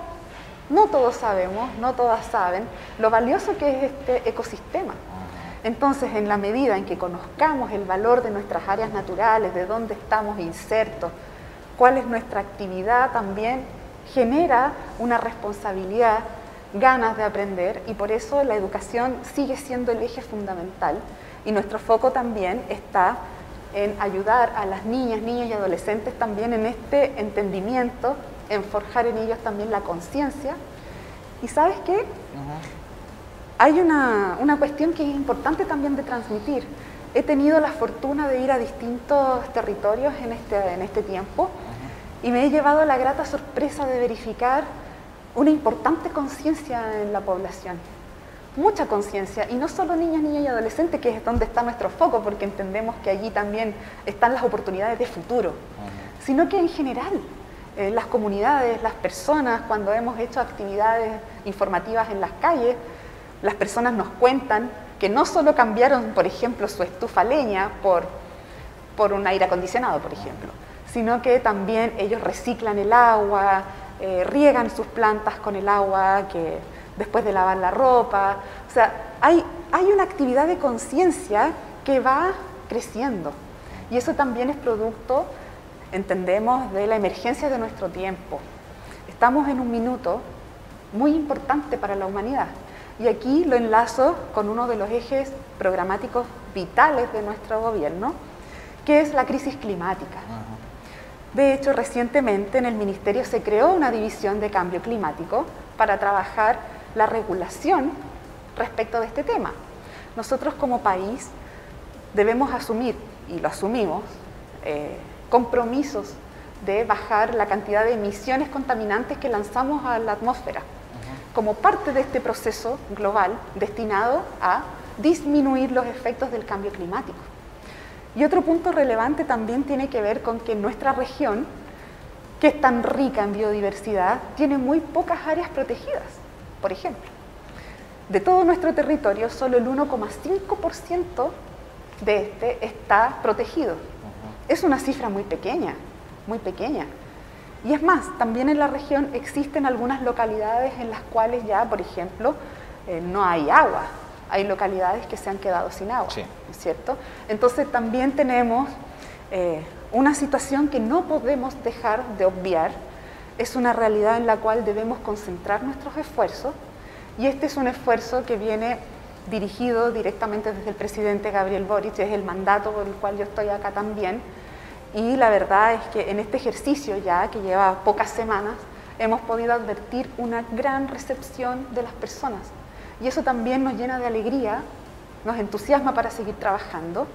no todos sabemos, no todas saben lo valioso que es este ecosistema. Entonces, en la medida en que conozcamos el valor de nuestras áreas naturales, de dónde estamos insertos, cuál es nuestra actividad, también genera una responsabilidad, ganas de aprender, y por eso la educación sigue siendo el eje fundamental. Y nuestro foco también está en ayudar a las niñas, niños y adolescentes también en este entendimiento, en forjar en ellos también la conciencia. ¿Y sabes qué? Hay una cuestión que es importante también de transmitir. He tenido la fortuna de ir a distintos territorios en este tiempo y me he llevado la grata sorpresa de verificar una importante conciencia en la población. Mucha conciencia, y no solo niñas, niños y adolescentes, que es donde está nuestro foco, porque entendemos que allí también están las oportunidades de futuro, sino que en general, las comunidades, las personas, cuando hemos hecho actividades informativas en las calles, las personas nos cuentan que no solo cambiaron, por ejemplo, su estufa a leña por un aire acondicionado, por ejemplo, sino que también ellos reciclan el agua, riegan sus plantas con el agua que después de lavar la ropa. O sea, hay una actividad de conciencia que va creciendo, y eso también es producto, entendemos, de la emergencia de nuestro tiempo. Estamos en un minuto muy importante para la humanidad, y aquí lo enlazo con uno de los ejes programáticos vitales de nuestro gobierno, que es la crisis climática. De hecho, recientemente en el Ministerio se creó una división de cambio climático para trabajar la regulación respecto de este tema. Nosotros como país debemos asumir, y lo asumimos, compromisos de bajar la cantidad de emisiones contaminantes que lanzamos a la atmósfera, como parte de este proceso global destinado a disminuir los efectos del cambio climático. Y otro punto relevante también tiene que ver con que nuestra región, que es tan rica en biodiversidad, tiene muy pocas áreas protegidas. Por ejemplo, de todo nuestro territorio, solo el 1,5% de este está protegido. Es una cifra muy pequeña, muy pequeña. Y es más, también en la región existen algunas localidades en las cuales ya, por ejemplo, no hay agua. Hay localidades que se han quedado sin agua, sí, ¿no es cierto? Entonces también tenemos una situación que no podemos dejar de obviar. Es una realidad en la cual debemos concentrar nuestros esfuerzos, y este es un esfuerzo que viene dirigido directamente desde el presidente Gabriel Boric, es el mandato por el cual yo estoy acá también, y la verdad es que en este ejercicio ya, que lleva pocas semanas, hemos podido advertir una gran recepción de las personas, y eso también nos llena de alegría, nos entusiasma para seguir trabajando.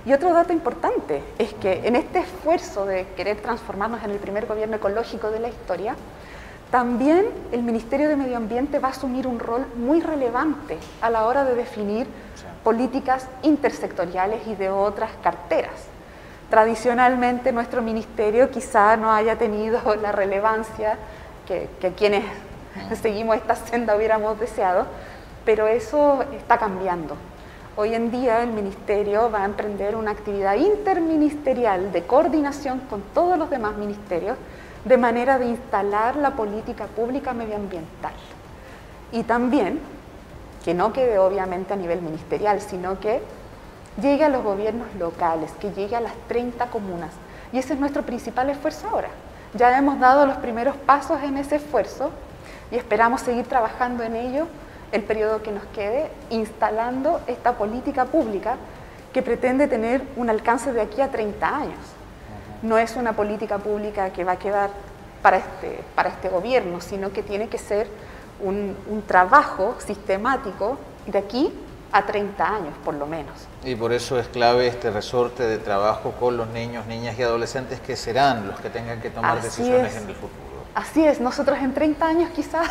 Y otro dato importante es que en este esfuerzo de querer transformarnos en el primer gobierno ecológico de la historia, también el Ministerio de Medio Ambiente va a asumir un rol muy relevante a la hora de definir políticas intersectoriales y de otras carteras. Tradicionalmente nuestro ministerio quizá no haya tenido la relevancia que quienes seguimos esta senda hubiéramos deseado, pero eso está cambiando. Hoy en día el ministerio va a emprender una actividad interministerial de coordinación con todos los demás ministerios, de manera de instalar la política pública medioambiental. Y también, que no quede obviamente a nivel ministerial, sino que llegue a los gobiernos locales, que llegue a las 30 comunas. Y ese es nuestro principal esfuerzo ahora. Ya hemos dado los primeros pasos en ese esfuerzo y esperamos seguir trabajando en ello el periodo que nos quede, instalando esta política pública que pretende tener un alcance de aquí a 30 años. No es una política pública que va a quedar para este gobierno, sino que tiene que ser un trabajo sistemático de aquí a 30 años, por lo menos. Y por eso es clave este resorte de trabajo con los niños, niñas y adolescentes, que serán los que tengan que tomar decisiones en el futuro. Así es, nosotros en 30 años quizás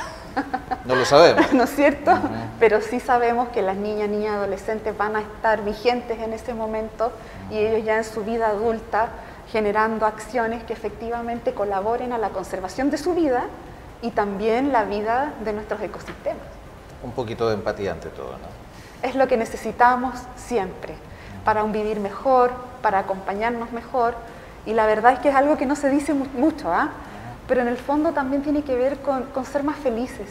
no lo sabemos, ¿no es cierto? Pero sí sabemos que las niñas y adolescentes van a estar vigentes en ese momento y ellos ya en su vida adulta generando acciones que efectivamente colaboren a la conservación de su vida y también la vida de nuestros ecosistemas. Un poquito de empatía ante todo, ¿no? Es lo que necesitamos siempre para un vivir mejor, para acompañarnos mejor, y la verdad es que es algo que no se dice mucho, pero en el fondo también tiene que ver con ser más felices,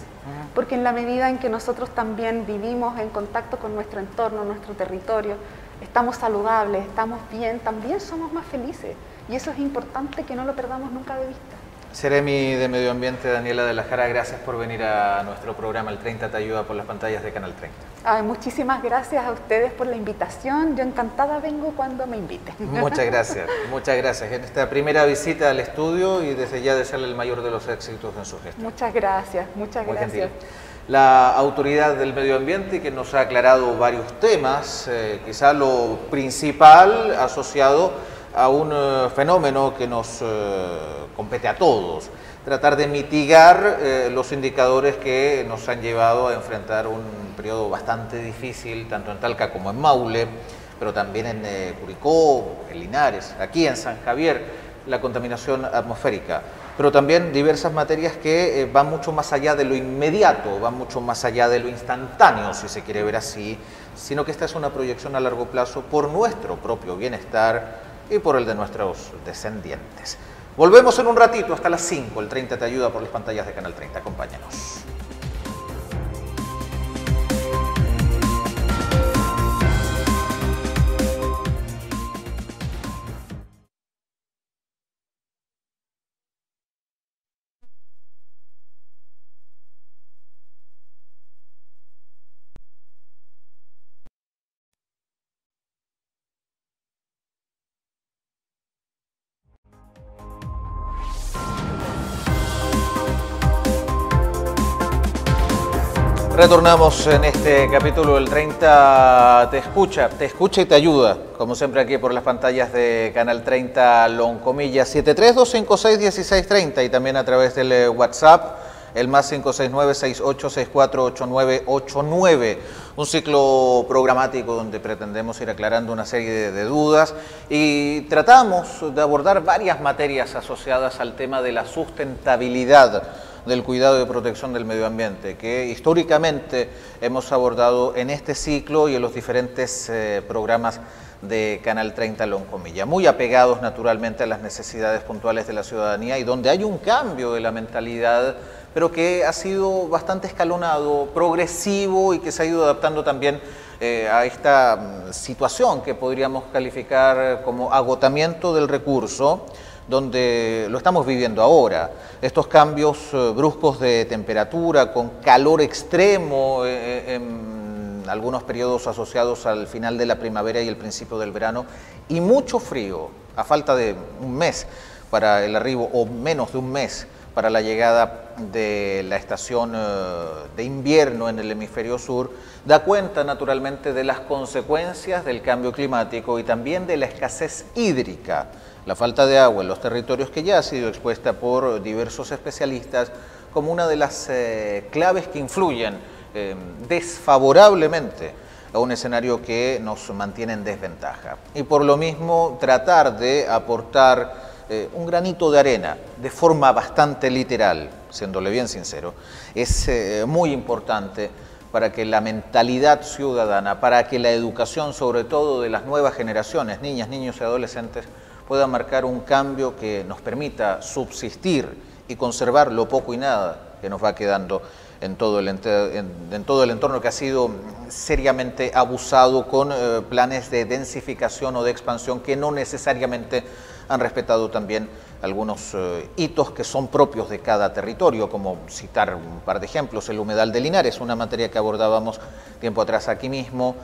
porque en la medida en que nosotros también vivimos en contacto con nuestro entorno, nuestro territorio, estamos saludables, estamos bien, también somos más felices, y eso es importante que no lo perdamos nunca de vista. Seremi de Medio Ambiente, Daniela de la Jara, gracias por venir a nuestro programa El 30 te ayuda por las pantallas de Canal 30. Ay, muchísimas gracias a ustedes por la invitación. Yo encantada vengo cuando me inviten. Muchas gracias, muchas gracias. En esta primera visita al estudio y desde ya desearle el mayor de los éxitos en su gestión. Muchas gracias, muchas Muy gracias. gentil. La Autoridad del Medio Ambiente, que nos ha aclarado varios temas, quizá lo principal asociado a un fenómeno que nos compete a todos, tratar de mitigar los indicadores que nos han llevado a enfrentar un periodo bastante difícil, tanto en Talca como en Maule, pero también en Curicó, en Linares, aquí en San Javier, la contaminación atmosférica, pero también diversas materias que van mucho más allá de lo inmediato, van mucho más allá de lo instantáneo, si se quiere ver así, sino que esta es una proyección a largo plazo por nuestro propio bienestar y por el de nuestros descendientes. Volvemos en un ratito, hasta las 5, el 30 te ayuda por las pantallas de Canal 30, acompáñanos. Retornamos en este capítulo del 30 te escucha y te ayuda, como siempre aquí por las pantallas de Canal 30 Loncomilla, 732561630 y también a través del WhatsApp, el más 569-6864-8989. Un ciclo programático donde pretendemos ir aclarando una serie de dudas y tratamos de abordar varias materias asociadas al tema de la sustentabilidad del cuidado y protección del medio ambiente, que históricamente hemos abordado en este ciclo y en los diferentes programas de Canal 30 Loncomilla, muy apegados naturalmente a las necesidades puntuales de la ciudadanía y donde hay un cambio de la mentalidad, pero que ha sido bastante escalonado, progresivo y que se ha ido adaptando también a esta situación que podríamos calificar como agotamiento del recurso, donde lo estamos viviendo ahora. Estos cambios bruscos de temperatura, con calor extremo en algunos periodos asociados al final de la primavera y el principio del verano, y mucho frío, a falta de un mes para el arribo, o menos de un mes para la llegada de la estación de invierno en el hemisferio sur, da cuenta naturalmente de las consecuencias del cambio climático y también de la escasez hídrica, la falta de agua en los territorios, que ya ha sido expuesta por diversos especialistas como una de las claves que influyen desfavorablemente a un escenario que nos mantiene en desventaja. Y por lo mismo tratar de aportar un granito de arena de forma bastante literal, siéndole bien sincero, es muy importante para que la mentalidad ciudadana, para que la educación sobre todo de las nuevas generaciones, niñas, niños y adolescentes, pueda marcar un cambio que nos permita subsistir y conservar lo poco y nada que nos va quedando en todo el entorno que ha sido seriamente abusado con planes de densificación o de expansión que no necesariamente han respetado también algunos hitos que son propios de cada territorio, como citar un par de ejemplos: el humedal de Linares, una materia que abordábamos tiempo atrás aquí mismo,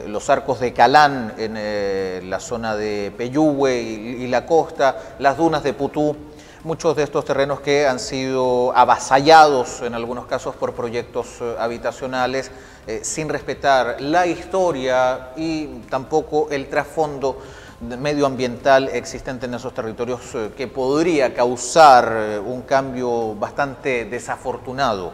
los arcos de Calán en la zona de Peyúgue y la costa, las dunas de Putú, muchos de estos terrenos que han sido avasallados en algunos casos por proyectos habitacionales sin respetar la historia y tampoco el trasfondo medioambiental existente en esos territorios, que podría causar un cambio bastante desafortunado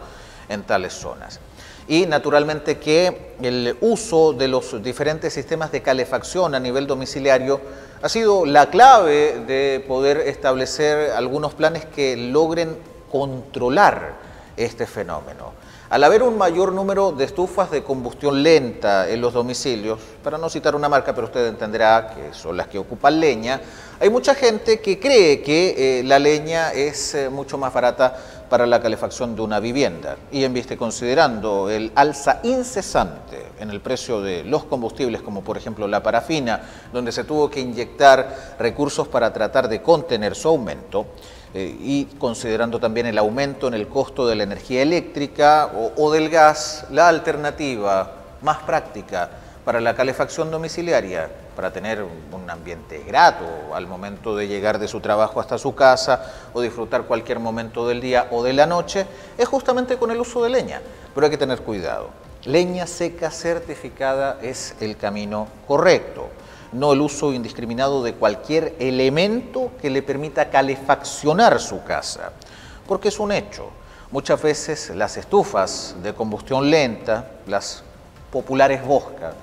en tales zonas. Y naturalmente que el uso de los diferentes sistemas de calefacción a nivel domiciliario ha sido la clave de poder establecer algunos planes que logren controlar este fenómeno. Al haber un mayor número de estufas de combustión lenta en los domicilios, para no citar una marca, pero usted entenderá que son las que ocupan leña, hay mucha gente que cree que la leña es mucho más barata para la calefacción de una vivienda. Y en vista, considerando el alza incesante en el precio de los combustibles, como por ejemplo la parafina, donde se tuvo que inyectar recursos para tratar de contener su aumento, y considerando también el aumento en el costo de la energía eléctrica o del gas, la alternativa más práctica para la calefacción domiciliaria, para tener un ambiente grato al momento de llegar de su trabajo hasta su casa o disfrutar cualquier momento del día o de la noche, es justamente con el uso de leña. Pero hay que tener cuidado. Leña seca certificada es el camino correcto, no el uso indiscriminado de cualquier elemento que le permita calefaccionar su casa, porque es un hecho. Muchas veces las estufas de combustión lenta, las populares Bosca,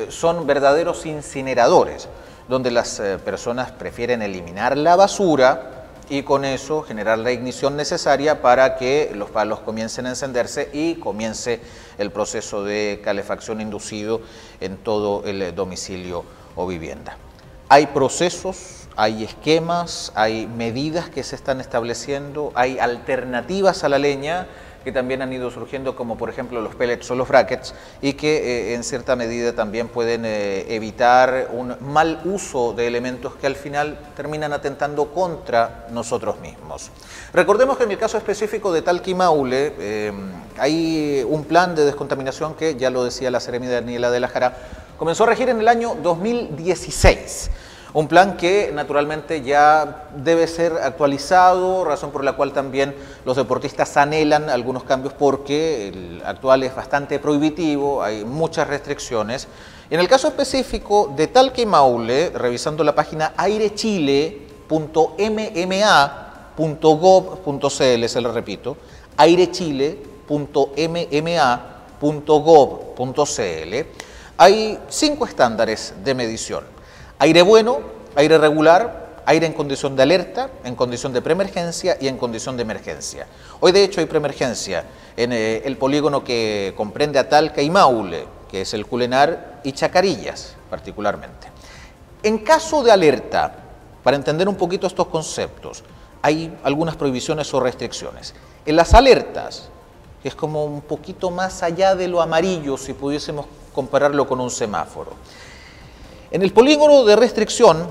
son verdaderos incineradores, donde las personas prefieren eliminar la basura y con eso generar la ignición necesaria para que los palos comiencen a encenderse y comience el proceso de calefacción inducido en todo el domicilio o vivienda. Hay procesos, hay esquemas, hay medidas que se están estableciendo, hay alternativas a la leña que también han ido surgiendo, como por ejemplo los pellets o los brackets, y que en cierta medida también pueden evitar un mal uso de elementos que al final terminan atentando contra nosotros mismos. Recordemos que en el caso específico de Talca y Maule hay un plan de descontaminación que, ya lo decía la Seremi Daniela de la Jara, comenzó a regir en el año 2016. Un plan que naturalmente ya debe ser actualizado, razón por la cual también los deportistas anhelan algunos cambios porque el actual es bastante prohibitivo, hay muchas restricciones. Y en el caso específico de Talca y Maule, revisando la página airechile.mma.gov.cl, se lo repito, airechile.mma.gov.cl, hay 5 estándares de medición. Aire bueno, aire regular, aire en condición de alerta, en condición de preemergencia y en condición de emergencia. Hoy de hecho hay preemergencia en el polígono que comprende a Talca y Maule, que es el Culenar y Chacarillas particularmente. En caso de alerta, para entender un poquito estos conceptos, hay algunas prohibiciones o restricciones. En las alertas, que es como un poquito más allá de lo amarillo si pudiésemos compararlo con un semáforo. En el polígono de restricción,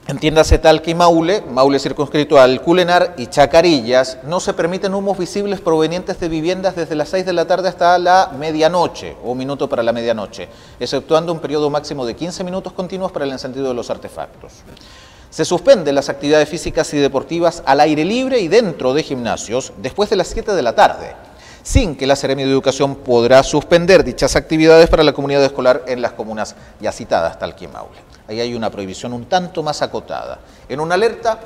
entiéndase Talca y Maule, Maule circunscrito al Culenar y Chacarillas, no se permiten humos visibles provenientes de viviendas desde las 6 de la tarde hasta la medianoche, o un minuto para la medianoche, exceptuando un periodo máximo de 15 minutos continuos para el encendido de los artefactos. Se suspenden las actividades físicas y deportivas al aire libre y dentro de gimnasios después de las 7 de la tarde, sin que la Seremi de Educación podrá suspender dichas actividades para la comunidad escolar en las comunas ya citadas, Talca y Maule. Ahí hay una prohibición un tanto más acotada. En una alerta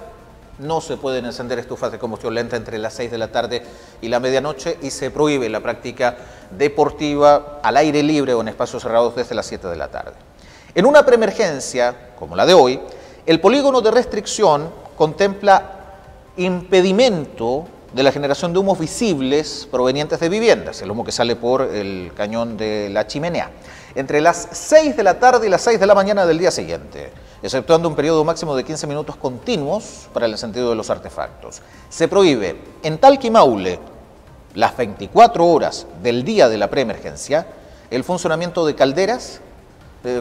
no se pueden encender estufas de combustión lenta entre las 6 de la tarde y la medianoche y se prohíbe la práctica deportiva al aire libre o en espacios cerrados desde las 7 de la tarde. En una preemergencia, como la de hoy, el polígono de restricción contempla impedimento de la generación de humos visibles provenientes de viviendas, el humo que sale por el cañón de la chimenea, entre las 6 de la tarde y las 6 de la mañana del día siguiente, exceptuando un periodo máximo de 15 minutos continuos para el encendido de los artefactos. Se prohíbe en Talca y Maule, las 24 horas del día de la preemergencia, el funcionamiento de calderas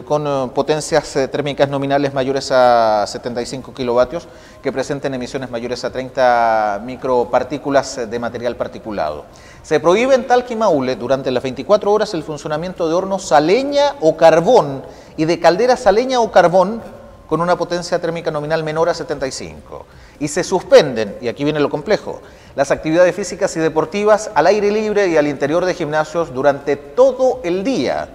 con potencias térmicas nominales mayores a 75 kilovatios que presenten emisiones mayores a 30 micropartículas de material particulado. Se prohíbe en Talca y Maule durante las 24 horas el funcionamiento de hornos a leña o carbón y de calderas a leña o carbón con una potencia térmica nominal menor a 75. Y se suspenden, y aquí viene lo complejo, las actividades físicas y deportivas al aire libre y al interior de gimnasios durante todo el día,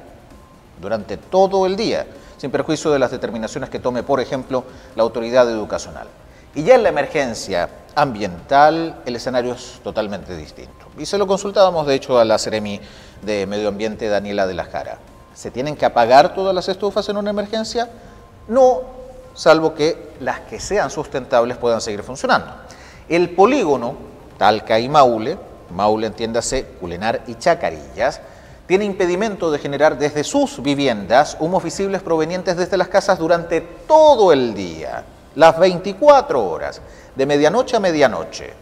sin perjuicio de las determinaciones que tome, por ejemplo, la autoridad educacional. Y ya en la emergencia ambiental, el escenario es totalmente distinto. Y se lo consultábamos, de hecho, a la Seremi de Medio Ambiente, Daniela de la Jara. ¿Se tienen que apagar todas las estufas en una emergencia? No, salvo que las que sean sustentables puedan seguir funcionando. El polígono, Talca y Maule, Maule, entiéndase, Culenar y Chacarillas, tiene impedimento de generar desde sus viviendas humos visibles provenientes desde las casas durante todo el día, las 24 horas, de medianoche a medianoche,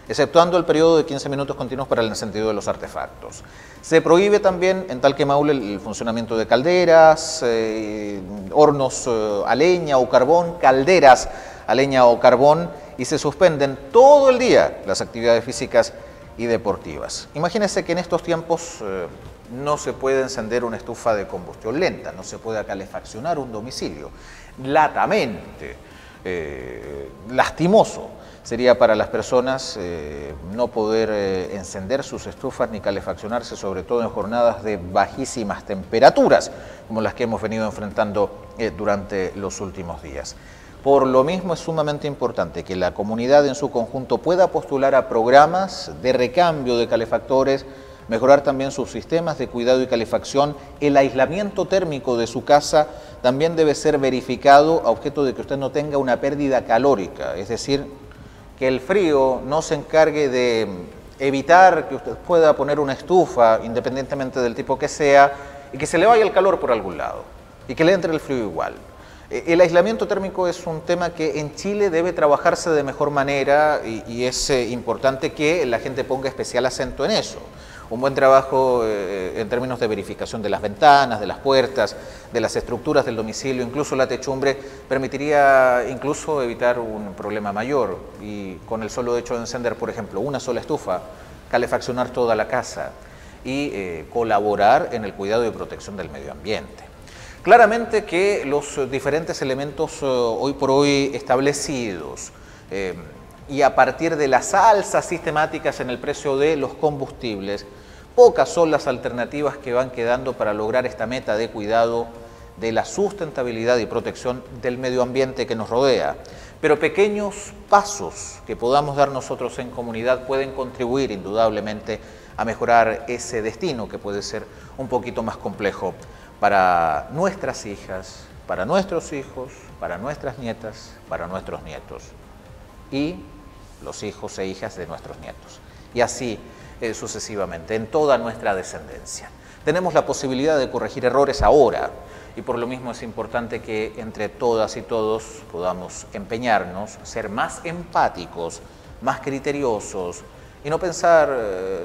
exceptuando el periodo de 15 minutos continuos para el encendido de los artefactos. Se prohíbe también en Talque Maule el funcionamiento de calderas, hornos a leña o carbón, calderas a leña o carbón, y se suspenden todo el día las actividades físicas y deportivas. Imagínense que en estos tiempos no se puede encender una estufa de combustión lenta, no se puede calefaccionar un domicilio. Latamente, lastimoso sería para las personas no poder encender sus estufas ni calefaccionarse, sobre todo en jornadas de bajísimas temperaturas, como las que hemos venido enfrentando durante los últimos días. Por lo mismo es sumamente importante que la comunidad en su conjunto pueda postular a programas de recambio de calefactores, mejorar también sus sistemas de cuidado y calefacción. El aislamiento térmico de su casa también debe ser verificado a objeto de que usted no tenga una pérdida calórica, es decir, que el frío no se encargue de evitar que usted pueda poner una estufa, independientemente del tipo que sea, y que se le vaya el calor por algún lado, y que le entre el frío igual. El aislamiento térmico es un tema que en Chile debe trabajarse de mejor manera y es importante que la gente ponga especial acento en eso. Un buen trabajo en términos de verificación de las ventanas, de las puertas, de las estructuras del domicilio, incluso la techumbre, permitiría incluso evitar un problema mayor y con el solo hecho de encender, por ejemplo, una sola estufa, calefaccionar toda la casa y colaborar en el cuidado y protección del medio ambiente. Claramente que los diferentes elementos hoy por hoy establecidos y a partir de las alzas sistemáticas en el precio de los combustibles, pocas son las alternativas que van quedando para lograr esta meta de cuidado de la sustentabilidad y protección del medio ambiente que nos rodea. Pero pequeños pasos que podamos dar nosotros en comunidad pueden contribuir indudablemente a mejorar ese destino que puede ser un poquito más complejo para nuestras hijas, para nuestros hijos, para nuestras nietas, para nuestros nietos y los hijos e hijas de nuestros nietos. Y así sucesivamente, en toda nuestra descendencia. Tenemos la posibilidad de corregir errores ahora y por lo mismo es importante que entre todas y todos podamos empeñarnos, ser más empáticos, más criteriosos, y no pensar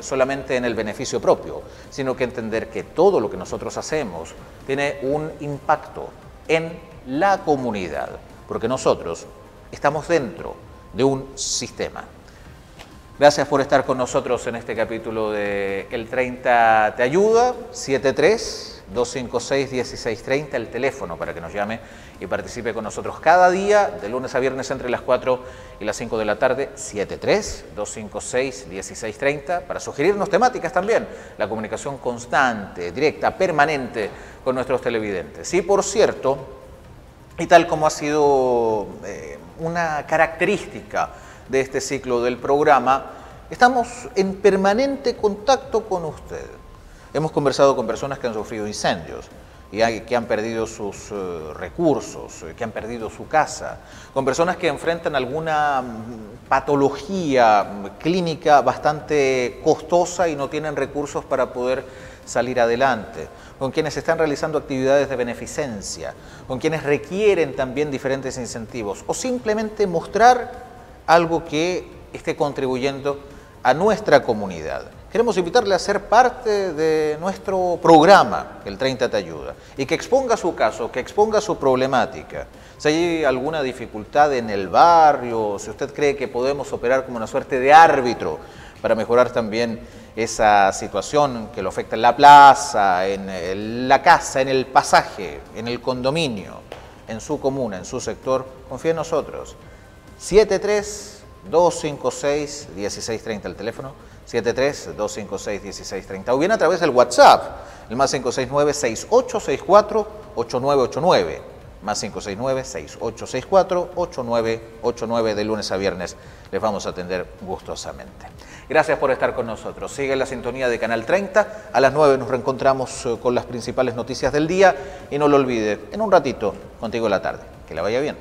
solamente en el beneficio propio, sino que entender que todo lo que nosotros hacemos tiene un impacto en la comunidad, porque nosotros estamos dentro de un sistema. Gracias por estar con nosotros en este capítulo de El 30 te ayuda, 73-256-1630, el teléfono para que nos llame y participe con nosotros cada día, de lunes a viernes entre las 4 y las 5 de la tarde, 73-256-1630, para sugerirnos temáticas también, la comunicación constante, directa, permanente con nuestros televidentes. Y por cierto, y tal como ha sido una característica de este ciclo del programa, estamos en permanente contacto con usted. Hemos conversado con personas que han sufrido incendios y que han perdido sus recursos, que han perdido su casa, con personas que enfrentan alguna patología clínica bastante costosa y no tienen recursos para poder salir adelante, con quienes están realizando actividades de beneficencia, con quienes requieren también diferentes incentivos o simplemente mostrar algo que esté contribuyendo a nuestra comunidad. Queremos invitarle a ser parte de nuestro programa, El 30 te ayuda, y que exponga su caso, que exponga su problemática. Si hay alguna dificultad en el barrio, si usted cree que podemos operar como una suerte de árbitro para mejorar también esa situación que lo afecta en la plaza, en la casa, en el pasaje, en el condominio, en su comuna, en su sector, confíe en nosotros. 73-256-1630 el teléfono, 73-256-1630, o bien a través del WhatsApp, el más 569-6864-8989, más 569-6864-8989, de lunes a viernes les vamos a atender gustosamente. Gracias por estar con nosotros. Sigue la sintonía de Canal 30, a las 9 nos reencontramos con las principales noticias del día y no lo olvide, en un ratito, Contigo en la Tarde. Que le vaya bien.